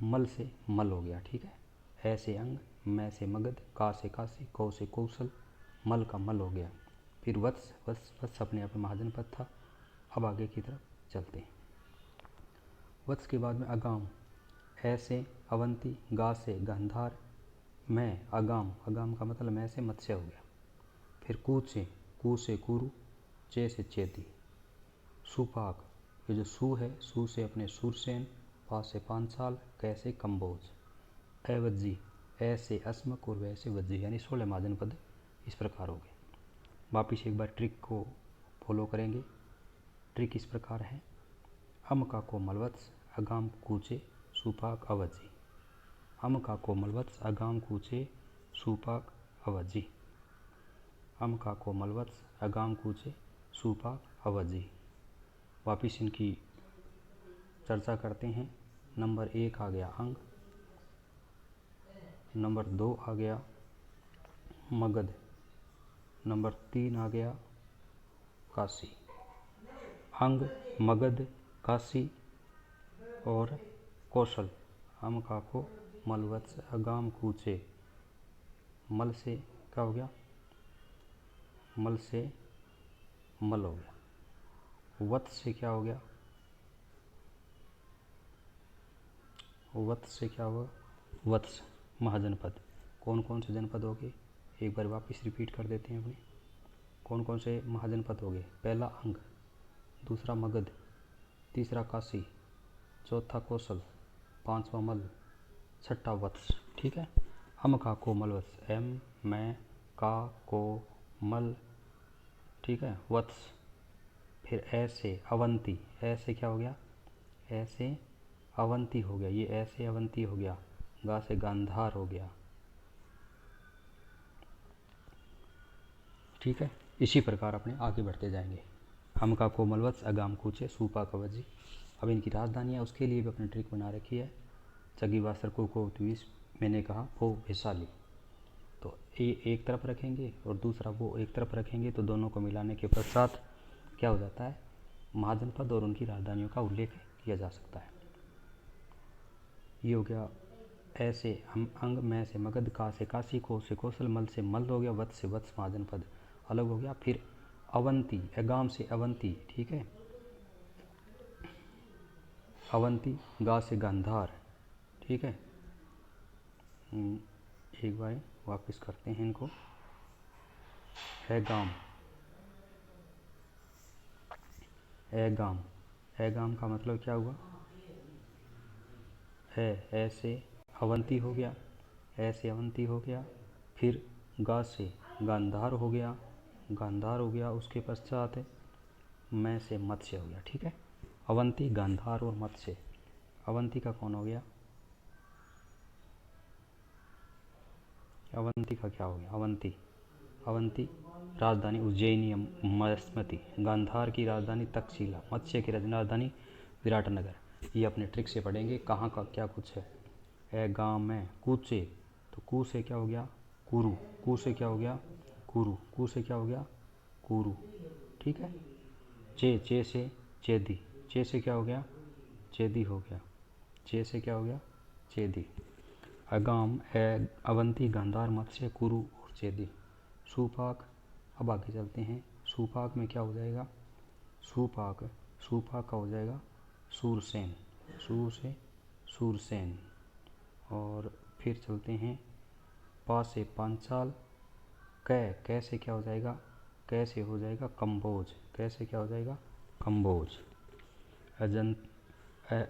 मल से मल हो गया। ठीक है, ऐ से अंग, मैं से मगध, का से काशी, को से कौशल, मल का मल हो गया। फिर वत्स, वत्स अपने आप में महाजन पद था। अब आगे की तरफ चलते हैं। वत्स के बाद में अगाम, ऐ से अवंती, गा से गांधार, मैं अगाम, अगाम का मतलब मैं से मत्स्य हो गया। फिर कू से कुरु, चे से चेती, सुपाक, ये जो सु है, सु से अपने सुरसेन, पा से पांचाल, कै से कंबोज, अवज्जी, ऐ से अस्मक और वै से वज्जी, यानी 16 महाजन पद इस प्रकार हो गए। वापिस एक बार ट्रिक को फॉलो करेंगे। ट्रिक इस प्रकार है। अम का कोमलवत्स अगाम कूचे सुपाक अवज्जी। अम का कोमलवत्स अगाम कूचे सुपाक अवज्जी। अम का कोमलवत्स अगाम कूचे सुपाक अवज्जी। वापिस इनकी चर्चा करते हैं। नंबर 1 आ गया अंग, नंबर 2 आ गया मगध, नंबर 3 आ गया काशी। अंग, मगध, काशी और कौशल। अम का को मलवत्स अगाम कूचे, मल से क्या हो गया, मल से मल हो गया। वत्स से क्या हो गया, वत्स से क्या हुआ, वत्स महाजनपद। कौन कौन से जनपद हो गए, एक बार वापस रिपीट कर देते हैं अपने। कौन कौन से महाजनपद हो गए, पहला अंग, दूसरा मगध, तीसरा काशी, चौथा कौशल, पांचवा मल, छठा वत्स। ठीक है। हम का को मल वत्स, एम मैं का को मल, ठीक है, वत्स। फिर ऐसे अवंती, ऐसे क्या हो गया, ऐसे अवंती हो गया, ये ऐसे अवंती हो गया। गा से गांधार हो गया। ठीक है, इसी प्रकार अपने आगे बढ़ते जाएंगे। हम का कोमलवत्स अगाम कूचे सूपा कवजी। अब इनकी राजधानी है, उसके लिए भी अपनी ट्रिक बना रखी है। चगी वासर को द्वीस, मैंने कहा वो वैशाली, तो ये एक तरफ रखेंगे और दूसरा वो एक तरफ रखेंगे, तो दोनों को मिलाने के पश्चात क्या हो जाता है, महाजनपद और उनकी राजधानियों का उल्लेख किया जा सकता है। ये हो गया ऐसे अंग, मैं से मगध, का से काशी, को से कौशल, मल से मल हो गया, वत्स से वत्स महाजनपद अलग हो गया। फिर अवंती, अगाम से अवंती, ठीक है, अवंती, गा से गांधार, ठीक है। एक बार वापस करते हैं इनको। है गाम, गाम, गाम का मतलब क्या हुआ, है ऐसे अवंती हो गया, ऐसे अवंती हो गया। फिर गा से गांधार हो गया, गांधार हो गया। उसके पश्चात मैं से मत्स्य हो गया। ठीक है, अवंती, गांधार और मत्स्य। अवंती का कौन हो गया, अवंती का क्या हो गया, अवंती, अवंती राजधानी उज्जैनी मस्मती, गांधार की राजधानी तक्षशिला, मत्स्य की राजधानी विराटनगर। ये अपने ट्रिक से पढ़ेंगे कहाँ का क्या कुछ है। गाँव में कूचे, तो कू से क्या हो गया, कुरु, कू से क्या हो गया, कुरु, कू से क्या हो गया, कुरु। ठीक है। चे से चेदी, चे से क्या हो गया, चेदी हो गया, चे से क्या हो गया, चेदी। अगाम, अवंती, गांधार, मत्स्य, कुरु और चेदी। सुपाक, अब आगे चलते हैं। सुपाक में क्या हो जाएगा, सुपाक, सुपाक का हो जाएगा सूरसेन, सूर से सूरसेन। और फिर चलते हैं पा से पांचाल, कै से क्या हो जाएगा, कै से हो जाएगा कंबोज, कै से क्या हो जाएगा, कंबोज। अजंत,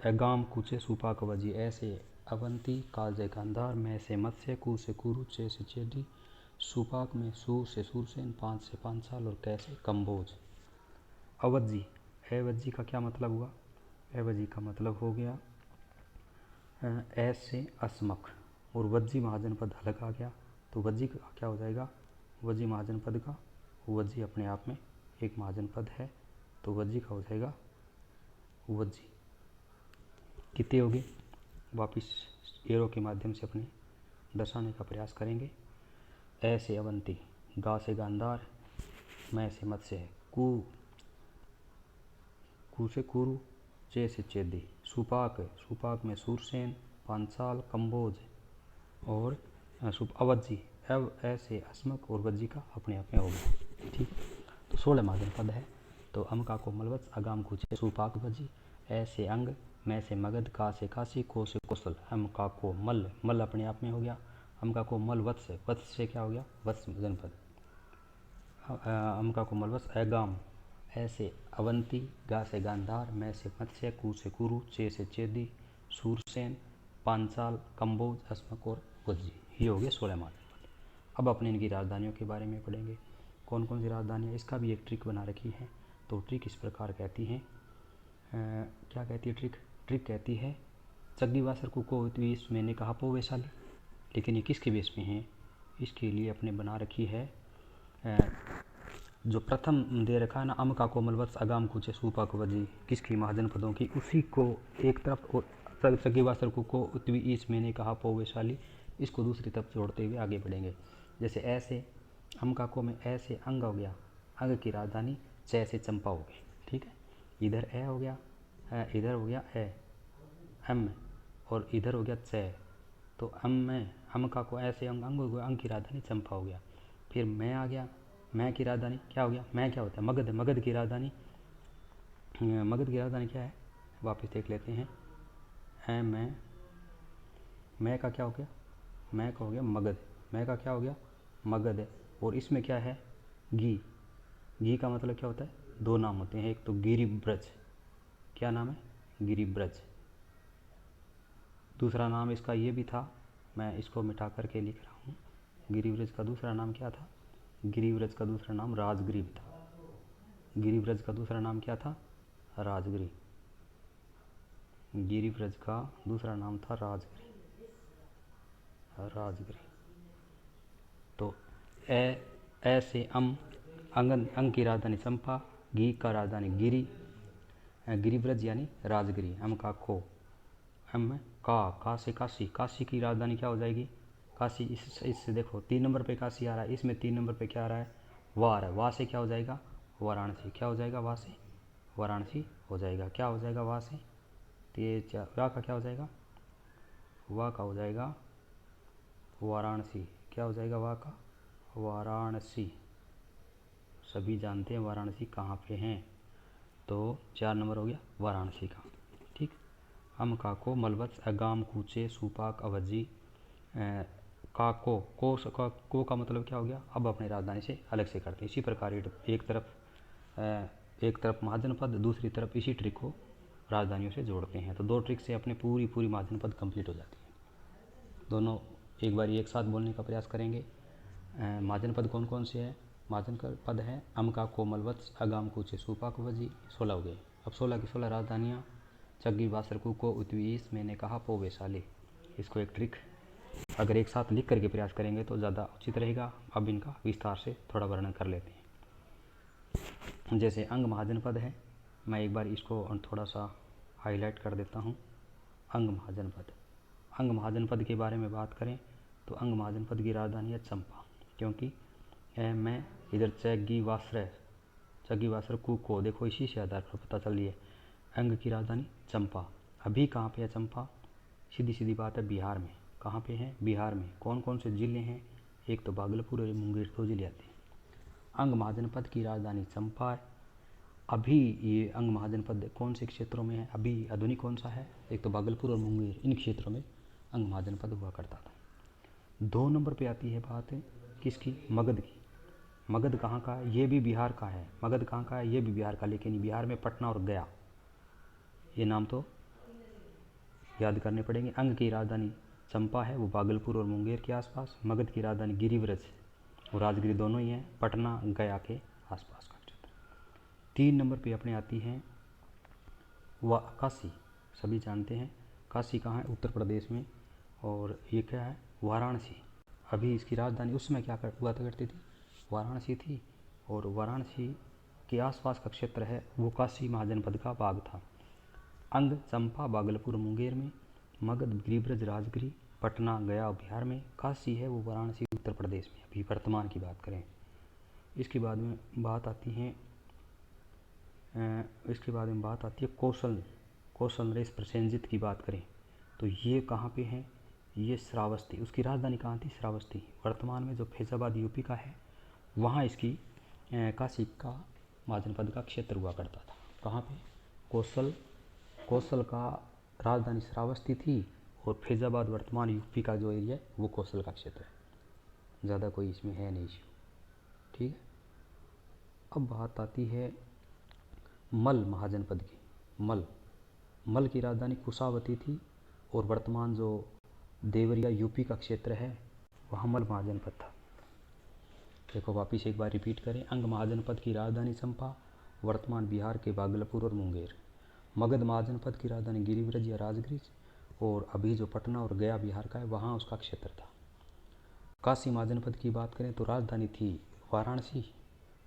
अगाम कुचे सुपा कवजी, ऐसे अवंती, का से गांधार, मैं से मत्स्य, कु से कुरु, चे से चेदी, सुपाक में सु से सूरसेन, पाँच से पांचाल और कै से कम्बोज। अवज्जी, एवज्जी का क्या मतलब हुआ? एवज्जी का मतलब हो गया ऐस से अस्मक, और वज्जी महाजनपद हलक आ गया, तो वज्जी का क्या हो जाएगा? वज्जी महाजनपद का, वज्जी अपने आप में एक महाजनपद है, तो वज्जी का हो जाएगा वज्जी। कितने हो गए? वापिस एरो के माध्यम से अपने दर्शाने का प्रयास करेंगे। ए से अवंती, गा से गांधार, मैं से मत्स्य, कु से कुरु, चे से चेदी, सुपाक, सुपाक में सूरसेन, पांचाल, कम्बोज और अवज्जी, एव ऐसे अस्मक और वज्जी का अपने आप में हो गया। ठीक, तो 16 महाजनपद है। तो अम का को मलवत्स, अगाम कुचे, सुपाक वज्जी, ऐसे अंग, मैं से मगध, का से काशी, को से कौशल, अम का को मल, मल अपने आप में हो गया। अम का को मल वत्स, वत्स से क्या हो गया? वत्स जनपद। अम का को मलवत्स, अगाम, ऐसे अवंती, गा से गांधार, मैं से मत्स्य, कु से कुरु, चे से चेदी, सूरसेन, पांचाल, कम्बोज, अस्मक और वज्जी। ये हो गए 16 महाजनपद। अब अपने इनकी राजधानियों के बारे में पढ़ेंगे। कौन कौन सी राजधानियाँ? इसका भी एक ट्रिक बना रखी है। तो ट्रिक इस प्रकार कहती है, क्या कहती है ट्रिक? ट्रिक कहती है चग्गी वासर को इस मैंने कहा पो वैशाली, लेकिन ये किसके बेस में है? इसके लिए अपने बना रखी है जो प्रथम दे रखा है ना, अम का कोमल वत्स, अगाम कुचे, सूपा वजी, किसकी महाजनपदों की, उसी को एक तरफ और चग्गी वासर को उत्वी ईस मैंने कहा पो वैशाली, इसको दूसरी तरफ जोड़ते हुए आगे बढ़ेंगे। जैसे ऐसे अम का को में ऐसे अंग हो गया, अंग की राजधानी, च से चंपा हो गई। ठीक है, इधर ए हो गया, इधर हो गया ए एम, और इधर हो गया च, तो अम में हम का को ऐसे अंग हो गया, अंग की राजधानी चंपा हो गया। फिर मैं आ गया, मैं की राजधानी क्या हो गया? मैं क्या होता है? मगध, मगध की राजधानी, मगध की राजधानी क्या है? वापस देख लेते हैं। है मैं का क्या हो गया? मैं का हो गया मगध, मैं का क्या हो गया? मगध। और इसमें क्या है? गी, गी का मतलब क्या होता है? दो नाम होते हैं, एक तो गिरिब्रज, क्या नाम है? गिरिब्रज। दूसरा नाम इसका ये भी था, मैं इसको मिटा करके लिख रहा हूँ। गिरिब्रज का दूसरा नाम क्या था? गिरिब्रज का दूसरा नाम राजगिरी था। गिरिब्रज का दूसरा नाम क्या था? राजगिरी। गिरिब्रज का दूसरा नाम था राजगिरी, राजगिरी। तो ए से अम, अंग की राजधानी चंपा, गी का राजधानी गिरी, गिरिब्रज यानी राजगिरी, अम का को, एम का से काशी, काशी की राजधानी क्या हो जाएगी? काशी। इससे देखो 3 नंबर पे काशी आ रहा है, इसमें 3 नंबर पे क्या आ रहा है? वाह आ रहा है, वाह से क्या हो जाएगा? वाराणसी। क्या हो जाएगा? वाह से वाराणसी हो जाएगा। क्या हो जाएगा? वाह से, तो ये वाह का क्या हो जाएगा? वाह का हो जाएगा वाराणसी। क्या हो जाएगा? वाह का वाराणसी। सभी जानते हैं वाराणसी कहाँ पे हैं, तो 4 नंबर हो गया वाराणसी का। ठीक, हम का को मलवत्स, अगाम कूचे, सुपाक अवज्जी, का को का मतलब क्या हो गया? अब अपनी राजधानी से अलग से करते हैं। इसी प्रकार एक तरफ महाजनपद, दूसरी तरफ इसी ट्रिक को राजधानियों से जोड़ते हैं। तो 2 ट्रिक से अपने पूरी महाजनपद कंप्लीट हो जाती है। दोनों एक बार एक साथ बोलने का प्रयास करेंगे। महाजनपद कौन कौन से है? महाजनपद है अम का को मलवत्स, अगाम कूचे, सुपाक वजी, 16 हो गए। अब 16 की 16 राजधानियाँ, चग्गी बासर को उत्वीस, मैंने कहा पो वैशाली। इसको एक ट्रिक अगर एक साथ लिख करके प्रयास करेंगे तो ज़्यादा उचित रहेगा। अब इनका विस्तार से थोड़ा वर्णन कर लेते हैं। जैसे अंग महाजनपद है, मैं एक बार इसको थोड़ा सा हाईलाइट कर देता हूँ। अंग महाजनपद, अंग महाजनपद के बारे में बात करें तो अंग महाजनपद की राजधानी है चंपा, क्योंकि मैं इधर चग्गी वासर को देखो, इसी से आधार पर पता चल रही है अंग की राजधानी चंपा। अभी कहाँ पे है चंपा? सीधी सीधी बात है, बिहार में। कहाँ पे है? बिहार में। कौन कौन से ज़िले हैं? एक तो भागलपुर और मुंगेर, 2 ज़िले आते हैं। अंग महाजनपद की राजधानी चंपा है। अभी ये अंग महाजनपद कौन से क्षेत्रों में है? अभी आधुनिक कौन सा है? एक तो भागलपुर और मुंगेर, इन क्षेत्रों में अंग महाजनपद हुआ करता था। 2 नंबर पे आती है बात किसकी? मगध की। मगध कहाँ का है? ये भी बिहार का है। मगध कहाँ का है? ये भी बिहार का, लेकिन बिहार में पटना और गया, ये नाम तो याद करने पड़ेंगे। अंग की राजधानी चंपा है, वो भागलपुर और मुंगेर के आसपास। मगध की राजधानी गिरिव्रज और राजगिरी दोनों ही हैं, पटना गया के आसपास का क्षेत्र। 3 नंबर पे अपने आती हैं काशी। सभी जानते हैं काशी कहाँ है, उत्तर प्रदेश में। और ये क्या है, वाराणसी। अभी इसकी राजधानी उस समय क्या हुआ करती थी, वाराणसी थी। और वाराणसी के आसपास का क्षेत्र है वो काशी महाजनपद का भाग था। अंग चंपा भागलपुर मुंगेर में, मगध गिरिब्रज राजगिरी पटना गया बिहार में, काशी है वो वाराणसी उत्तर प्रदेश में। अभी वर्तमान की बात करें। इसके बाद में बात आती है कौशल नरेश प्रसेनजित की बात करें तो ये कहाँ पे है, ये श्रावस्ती। उसकी राजधानी कहाँ थी, श्रावस्ती। वर्तमान में जो फैजाबाद यूपी का है वहाँ इसकी काशी का महाजनपद का क्षेत्र हुआ करता था। कहाँ पे, कौशल का राजधानी श्रावस्ती थी और फैजाबाद वर्तमान यूपी का जो एरिया है वो कौशल का क्षेत्र है। ज़्यादा कोई इसमें है नहीं इश्यू, ठीक है। अब बात आती है मल महाजनपद की। मल की राजधानी कुशावती थी और वर्तमान जो देवरिया यूपी का क्षेत्र है वहाँ मल महाजनपद था। देखो वापिस एक बार रिपीट करें। अंग महाजनपद की राजधानी चंपा, वर्तमान बिहार के भागलपुर और मुंगेर। मगध महाजनपद की राजधानी गिरिव्रज या राजगिरी और अभी जो पटना और गया बिहार का है वहाँ उसका क्षेत्र था। काशी महाजनपद की बात करें तो राजधानी थी वाराणसी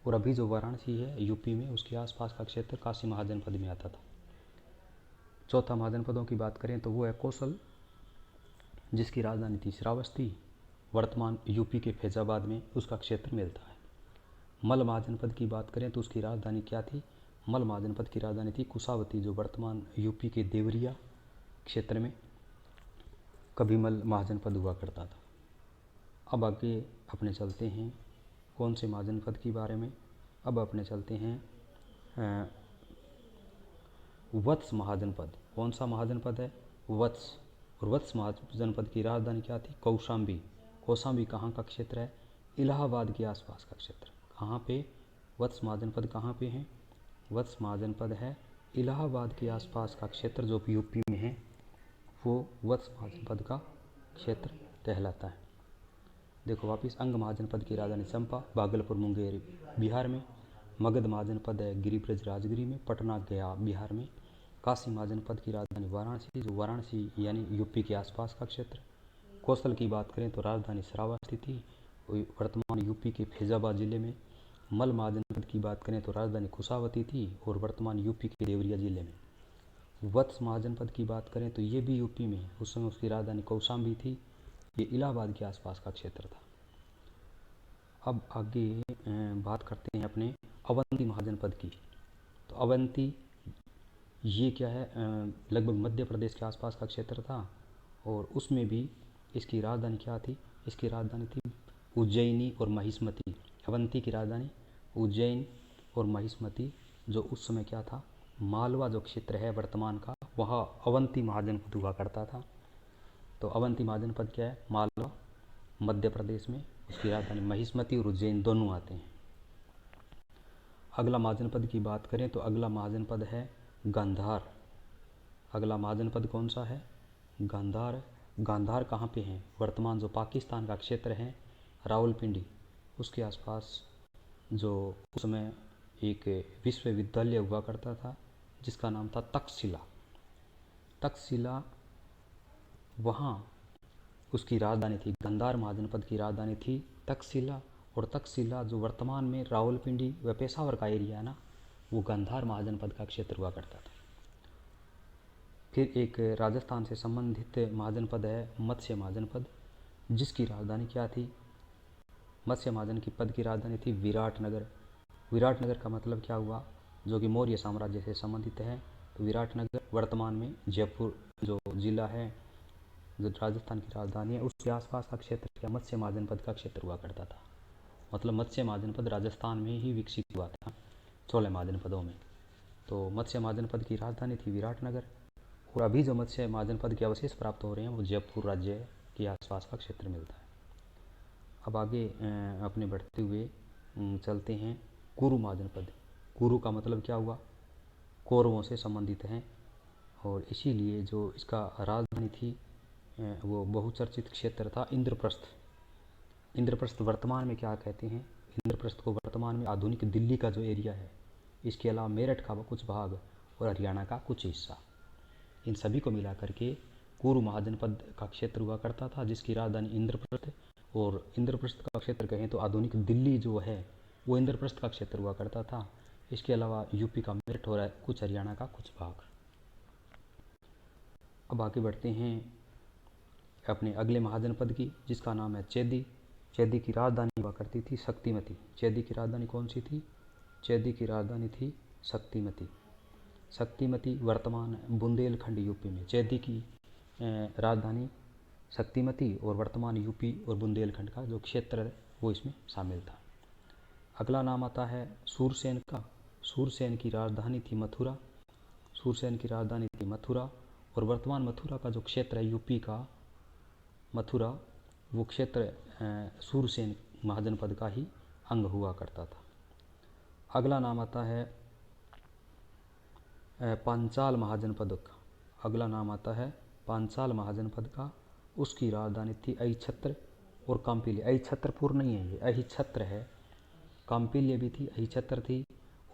और अभी जो वाराणसी है यूपी में उसके आसपास का क्षेत्र काशी महाजनपद में आता था। चौथा महाजनपदों की बात करें तो वो है कौशल, जिसकी राजधानी थी श्रावस्ती, वर्तमान यूपी के फैजाबाद में उसका क्षेत्र मिलता है। मल महाजनपद की बात करें तो उसकी राजधानी क्या थी, मल महाजनपद की राजधानी थी कुशावती, जो वर्तमान यूपी के देवरिया क्षेत्र में कभी मल महाजनपद हुआ करता था। अब आगे अपने चलते हैं कौन से महाजनपद के बारे में। अब अपने चलते हैं वत्स महाजनपद। कौन सा महाजनपद है, वत्स। और वत्स महाजनपद की राजधानी क्या थी, कौशाम्बी। कौशाम्बी कहाँ का क्षेत्र है, इलाहाबाद के आसपास का क्षेत्र। कहाँ पे, वत्स महाजनपद कहाँ पे है, वत्स महाजनपद है इलाहाबाद के आसपास का क्षेत्र जो यूपी में है वो वत्स महाजनपद का क्षेत्र कहलाता है। देखो वापिस, अंग महाजनपद की राजधानी चंपा, भागलपुर मुंगेर बिहार में। मगध महाजनपद है गिरिब्रज राजगिरी में, पटना गया बिहार में। काशी महाजनपद की राजधानी वाराणसी, जो वाराणसी यानी यूपी के आसपास का क्षेत्र। कौशल की बात करें तो राजधानी श्रावस्ती थी, वर्तमान यूपी के फैजाबाद जिले में। मल महाजनपद की बात करें तो राजधानी कुशावती थी और वर्तमान यूपी के देवरिया जिले में। वत्स महाजनपद की बात करें तो ये भी यूपी में है, उस समय उसकी राजधानी कौशाम्बी थी, ये इलाहाबाद के आसपास का क्षेत्र था। अब आगे बात करते हैं अपने अवंती महाजनपद की। तो अवंती ये क्या है, लगभग मध्य प्रदेश के आसपास का क्षेत्र था और उसमें भी इसकी राजधानी क्या थी, इसकी राजधानी थी उज्जैनी और महिष्मती। अवंती की राजधानी उज्जैन और महिष्मती, जो उस समय क्या था, मालवा जो क्षेत्र है वर्तमान का, वहाँ अवंती महाजनपद हुआ करता था। तो अवंती महाजनपद क्या है, मालवा मध्य प्रदेश में, उसकी राजधानी महिष्मती और उज्जैन दोनों आते हैं। अगला महाजनपद की बात करें तो अगला महाजनपद है गांधार। अगला महाजनपद कौन सा है, गांधार। गांधार कहाँ पे है, वर्तमान जो पाकिस्तान का क्षेत्र है रावलपिंडी, उसके आसपास जो उस समय एक विश्वविद्यालय हुआ करता था जिसका नाम था तक्षशिला, वहाँ उसकी राजधानी थी। गांधार महाजनपद की राजधानी थी तक्षशिला, और तक्षशिला जो वर्तमान में रावलपिंडी व पेशावर का एरिया है ना, वो गांधार महाजनपद का क्षेत्र हुआ करता था। फिर एक राजस्थान से संबंधित महाजनपद है मत्स्य महाजनपद, जिसकी राजधानी क्या थी, मत्स्य महाजनपद की राजधानी थी विराटनगर। विराटनगर का मतलब क्या हुआ, जो कि मौर्य साम्राज्य से संबंधित है। तो विराटनगर वर्तमान में जयपुर जो जिला है, जो राजस्थान की राजधानी है, उसके आसपास का क्षेत्र क्या, मत्स्य महाजनपद का क्षेत्र हुआ करता था। मतलब मत्स्य महाजनपद राजस्थान में ही विकसित हुआ था 16 महाजनपदों में। तो मत्स्य महाजनपद की राजधानी थी विराटनगर, और अभी जो मत्स्य महाजनपद के अवशेष प्राप्त हो रहे हैं वो जयपुर राज्य के आसपास का क्षेत्र मिलता है। अब आगे अपने बढ़ते हुए चलते हैं कुरु महाजनपद। कुरु का मतलब क्या हुआ, कौरवों से संबंधित हैं। और इसीलिए जो इसका राजधानी थी वो बहुचर्चित क्षेत्र था इंद्रप्रस्थ। इंद्रप्रस्थ वर्तमान में क्या कहते हैं, इंद्रप्रस्थ को वर्तमान में आधुनिक दिल्ली का जो एरिया है, इसके अलावा मेरठ का कुछ भाग और हरियाणा का कुछ हिस्सा, इन सभी को मिला करके कुरु महाजनपद का क्षेत्र हुआ करता था, जिसकी राजधानी इंद्रप्रस्थ, और इंद्रप्रस्थ का क्षेत्र कहें तो आधुनिक दिल्ली जो है वो इंद्रप्रस्थ का क्षेत्र हुआ करता था। इसके अलावा यूपी का मेरठ और कुछ हरियाणा का कुछ भाग। अब आगे बढ़ते हैं अपने अगले महाजनपद की, जिसका नाम है चेदी। चेदी की राजधानी हुआ करती थी शक्तिमती। चेदी की राजधानी कौन सी थी? चेदी की राजधानी थी शक्तिमती। शक्तिमती वर्तमान बुंदेलखंड यूपी में। चेदी की राजधानी शक्तिमती और वर्तमान यूपी और बुंदेलखंड का जो क्षेत्र है वो इसमें शामिल था। अगला नाम आता है सूरसेन का। सूरसेन की राजधानी थी मथुरा। सूरसेन की राजधानी थी मथुरा और वर्तमान मथुरा का जो क्षेत्र है यूपी का मथुरा, वो क्षेत्र सूरसेन महाजनपद का ही अंग हुआ करता था। अगला नाम आता है पांचाल महाजनपद का। अगला नाम आता है पांचाल महाजनपद का। उसकी राजधानी थी अहिछत्र और काम्पिल्य। अहिछत्रपुर नहीं है, ये अहिछत्र है। काम्पिल्य भी थी, अहिछत्र थी।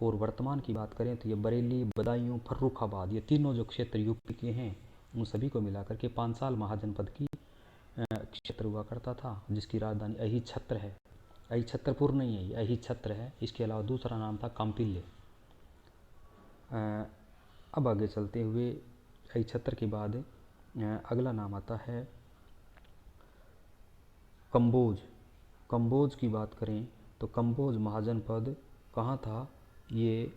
और वर्तमान की बात करें तो ये बरेली, बदायूं, फर्रुखाबाद, ये तीनों जो क्षेत्र यूपी के हैं उन सभी को मिलाकर के पांचाल महाजनपद की क्षेत्र हुआ करता था, जिसकी राजधानी अहिछत्र है। अहिछत्रपुर नहीं है, ये अहिछत्र है। इसके अलावा दूसरा नाम था काम्पिल्य। अब आगे चलते हुए अहिछत्र के बाद अगला नाम आता है कंबोज। कंबोज की बात करें तो कंबोज महाजनपद कहाँ था? ये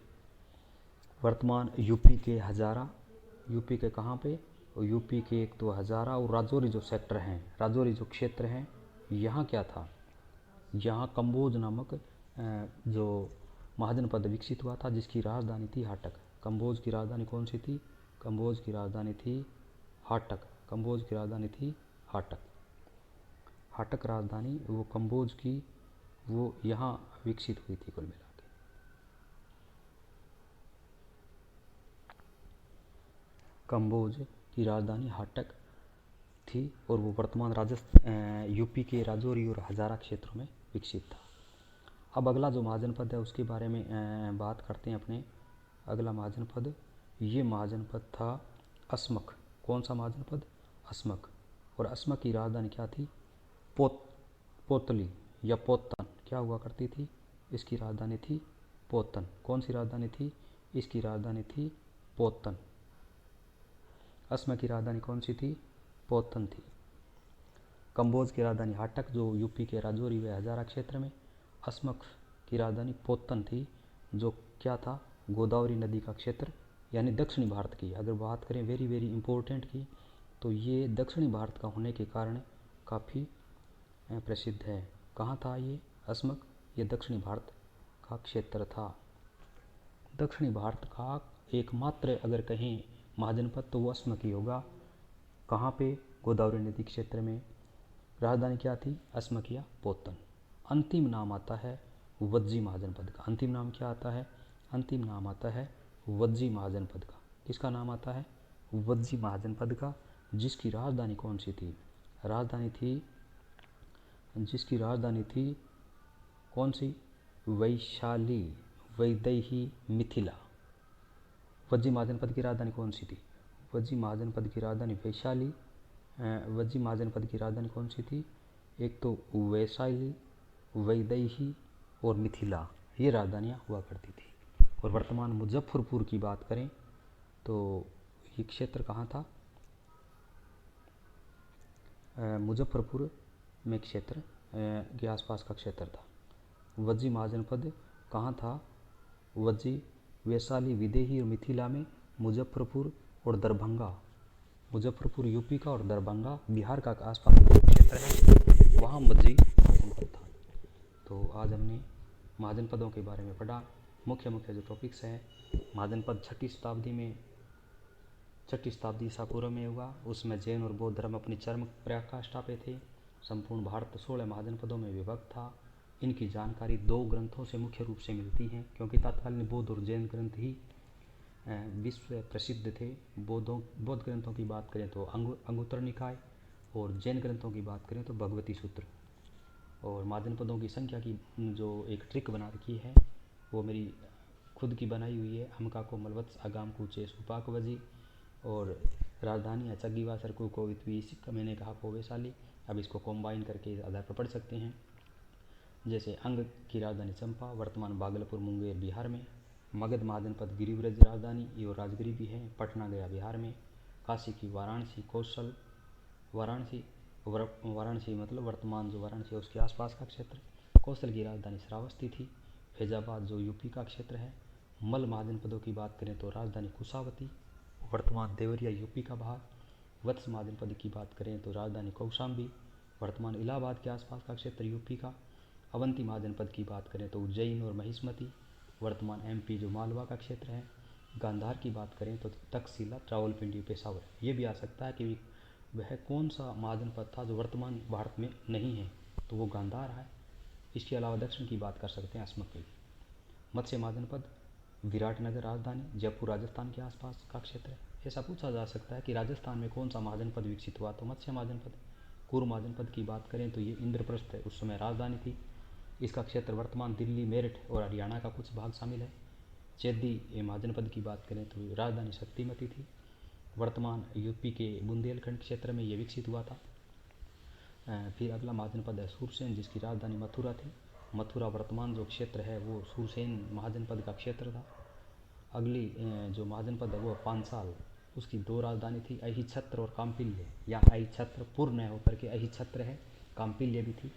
वर्तमान यूपी के हजारा, यूपी के कहाँ पे? यूपी के एक तो हजारा और राजौरी जो सेक्टर हैं, राजौरी जो क्षेत्र हैं, यहाँ क्या था? यहाँ कंबोज नामक जो महाजनपद विकसित हुआ था, जिसकी राजधानी थी हाटक। कंबोज की राजधानी कौन सी थी? कंबोज की राजधानी थी हाटक। कंबोज की राजधानी थी हाटक। हाटक राजधानी वो कंबोज की वो यहाँ विकसित हुई थी कुल मिला के। कंबोज की राजधानी हाटक थी और वो वर्तमान यूपी के राजौरी और हजारा क्षेत्रों में विकसित था। अब अगला जो महाजनपद है उसके बारे में बात करते हैं अपने। अगला महाजनपद, ये महाजनपद था अस्मक। कौन सा महाजनपद? अस्मक। और अस्मक की राजधानी क्या थी? पोतली या पोतन। क्या हुआ करती थी? इसकी राजधानी थी पोतन। कौन सी राजधानी थी? इसकी राजधानी थी पोतन। अस्मक की राजधानी कौन सी थी? पोतन थी। कंबोज की राजधानी हाटक जो यूपी के राजौरी व हजारा क्षेत्र में। अस्मक की राजधानी पोतन थी जो क्या था? गोदावरी नदी का क्षेत्र, यानी दक्षिणी भारत की। अगर बात करें वेरी वेरी इम्पोर्टेंट की, तो ये दक्षिणी भारत का होने के कारण काफ़ी प्रसिद्ध है। कहाँ था ये अस्मक? ये दक्षिणी भारत का क्षेत्र था। दक्षिणी भारत का एकमात्र अगर कहें महाजनपद तो वो अस्मक ही होगा। कहाँ पे? गोदावरी नदी क्षेत्र में। राजधानी क्या थी? अस्मक या पोतन। अंतिम नाम आता है वज्जी महाजनपद का। अंतिम नाम क्या आता है? अंतिम नाम आता है वज्जी महाजनपद का। किसका नाम आता है? वज्जी महाजनपद का, जिसकी राजधानी कौन सी थी? जिसकी राजधानी थी कौन सी? वैशाली, वैदेही, मिथिला। वज्जी महाजनपद की राजधानी कौन सी थी? वज्जी महाजनपद की राजधानी वैशाली। वज्जी महाजनपद की राजधानी कौन सी थी? एक तो वैशाली, वैदेही और मिथिला, ये राजधानियाँ हुआ करती थी। और वर्तमान मुजफ्फरपुर की बात करें तो ये क्षेत्र कहाँ था? मुजफ्फरपुर में क्षेत्र के आसपास का क्षेत्र था। वज्जी महाजनपद कहाँ था? वज्जी, वैशाली, विदेही और मिथिला में। मुजफ्फरपुर और दरभंगा, मुजफ्फरपुर यूपी का और दरभंगा बिहार का आसपास का क्षेत्र है, वहाँ वज्जी महाजनपद था। तो आज हमने महाजनपदों के बारे में पढ़ा। मुख्य जो टॉपिक्स हैं, महाजनपद 6वीं शताब्दी ईसा पूर्व में हुआ। उसमें जैन और बौद्ध धर्म अपनी चरम पराकाष्ठा पे थे। संपूर्ण भारत 16 महाजनपदों में विभक्त था। इनकी जानकारी 2 ग्रंथों से मुख्य रूप से मिलती है, क्योंकि तत्कालीन बौद्ध और जैन ग्रंथ ही विश्व प्रसिद्ध थे। बौद्ध ग्रंथों की बात करें तो अंगुत्तर निकाय, और जैन ग्रंथों की बात करें तो भगवती सूत्र। और महाजन पदों की संख्या की जो एक ट्रिक बना रखी है वो मेरी खुद की बनाई हुई है। हमका को मलवत्स आगाम कूचे सुपाक वजी, और राजधानी चग्गीवा सरकू को इतवी सिक्का, मैंने कहा को वैशाली। अब इसको कॉम्बाइन करके इस आधार पर पढ़ सकते हैं। जैसे अंग की राजधानी चंपा, वर्तमान भागलपुर मुंगेर बिहार में। मगध महाजनपद गिरिव्रज राजधानी और राजगिरी भी है, पटना गया बिहार में। काशी की वाराणसी, कौशल वाराणसी मतलब वर्तमान जो वाराणसी है उसके आसपास का क्षेत्र। कौशल की राजधानी श्रावस्ती थी। फैजाबाद जो यूपी का क्षेत्र है। मल महाजनपदों की बात करें तो राजधानी कुशावती, वर्तमान देवरिया यूपी का भाग। वत्स महाजनपद की बात करें तो राजधानी कौशाम्बी, वर्तमान इलाहाबाद के आसपास का क्षेत्र यूपी का। अवंती महाजनपद की बात करें तो उज्जैन और महिष्मती, वर्तमान एमपी जो मालवा का क्षेत्र है। गांधार की बात करें तो तक्षशिला, रावलपिंडी, पेशावर। ये भी आ सकता है कि वह कौन सा महाजनपद था जो वर्तमान भारत में नहीं है, तो वो गांधार है। इसके अलावा दक्षिण की बात कर सकते हैं अस्मक में। मत्स्य महाजनपद विराटनगर राजधानी, जयपुर राजस्थान के आसपास का क्षेत्र है। ऐसा पूछा जा सकता है कि राजस्थान में कौन सा महाजनपद विकसित हुआ, तो मत्स्य महाजनपद। कुरु महाजनपद की बात करें तो ये इंद्रप्रस्थ है, उस समय राजधानी थी। इसका क्षेत्र वर्तमान दिल्ली, मेरठ और हरियाणा का कुछ भाग शामिल है। चेदी महाजनपद की बात करें तो राजधानी शक्तिमती थी, वर्तमान यूपी के बुंदेलखंड क्षेत्र में ये विकसित हुआ था। फिर अगला महाजनपद है सूरसेन, जिसकी राजधानी मथुरा थी। मथुरा वर्तमान जो क्षेत्र है वो सूरसेन महाजनपद का क्षेत्र था। अगली जो महाजनपद है वो पांचाल, उसकी 2 राजधानी थी, अहिछत्र और काम्पिल्य। यहाँ अहिछत्र पूर्व न होकर के अहिछत्र है, काम्पिल्य भी थी।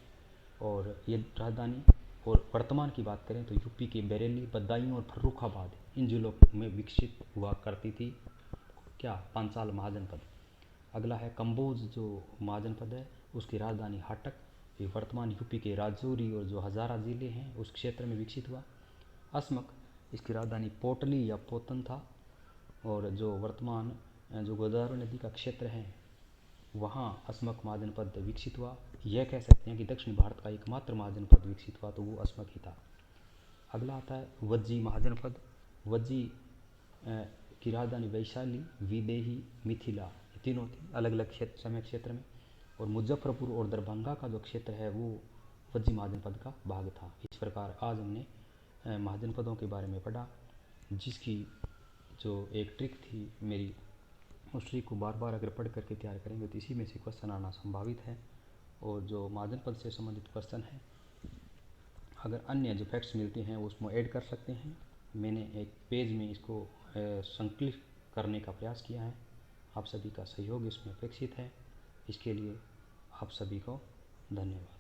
और ये राजधानी और वर्तमान की बात करें तो यूपी के बरेली, बदायूं और फर्रुखाबाद, इन जिलों में विकसित हुआ करती थी क्या, पांचाल महाजनपद। अगला है कंबोज जो महाजनपद है, उसकी राजधानी हाटक, ये वर्तमान यूपी के राजौरी और जो हजारा ज़िले हैं उस क्षेत्र में विकसित हुआ। अस्मक, इसकी राजधानी पोटली या पोतन था, और जो वर्तमान जो गोदावरी नदी का क्षेत्र है वहाँ अस्मक महाजनपद विकसित हुआ। यह कह सकते हैं कि दक्षिण भारत का एकमात्र महाजनपद विकसित हुआ तो वो अस्मक ही था। अगला आता है वज्जी महाजनपद। वज्जी की राजधानी वैशाली, विदेही, मिथिला, ये तीनों थी अलग अलग समय क्षेत्र में। और मुजफ्फरपुर और दरभंगा का जो क्षेत्र है वो वज्जी महाजनपद का भाग था। इस प्रकार आज हमने महाजनपदों के बारे में पढ़ा, जिसकी जो एक ट्रिक थी मेरी, उस ट्रिक को बार बार अगर पढ़ करके तैयार करेंगे तो इसी में से क्वेश्चन आना संभावित है। और जो महाजनपद से संबंधित क्वेश्चन है, अगर अन्य जो फैक्ट्स मिलते हैं उसमें ऐड कर सकते हैं। मैंने एक पेज में इसको संकलित करने का प्रयास किया है। आप सभी का सहयोग इसमें अपेक्षित है। इसके लिए आप सभी को धन्यवाद।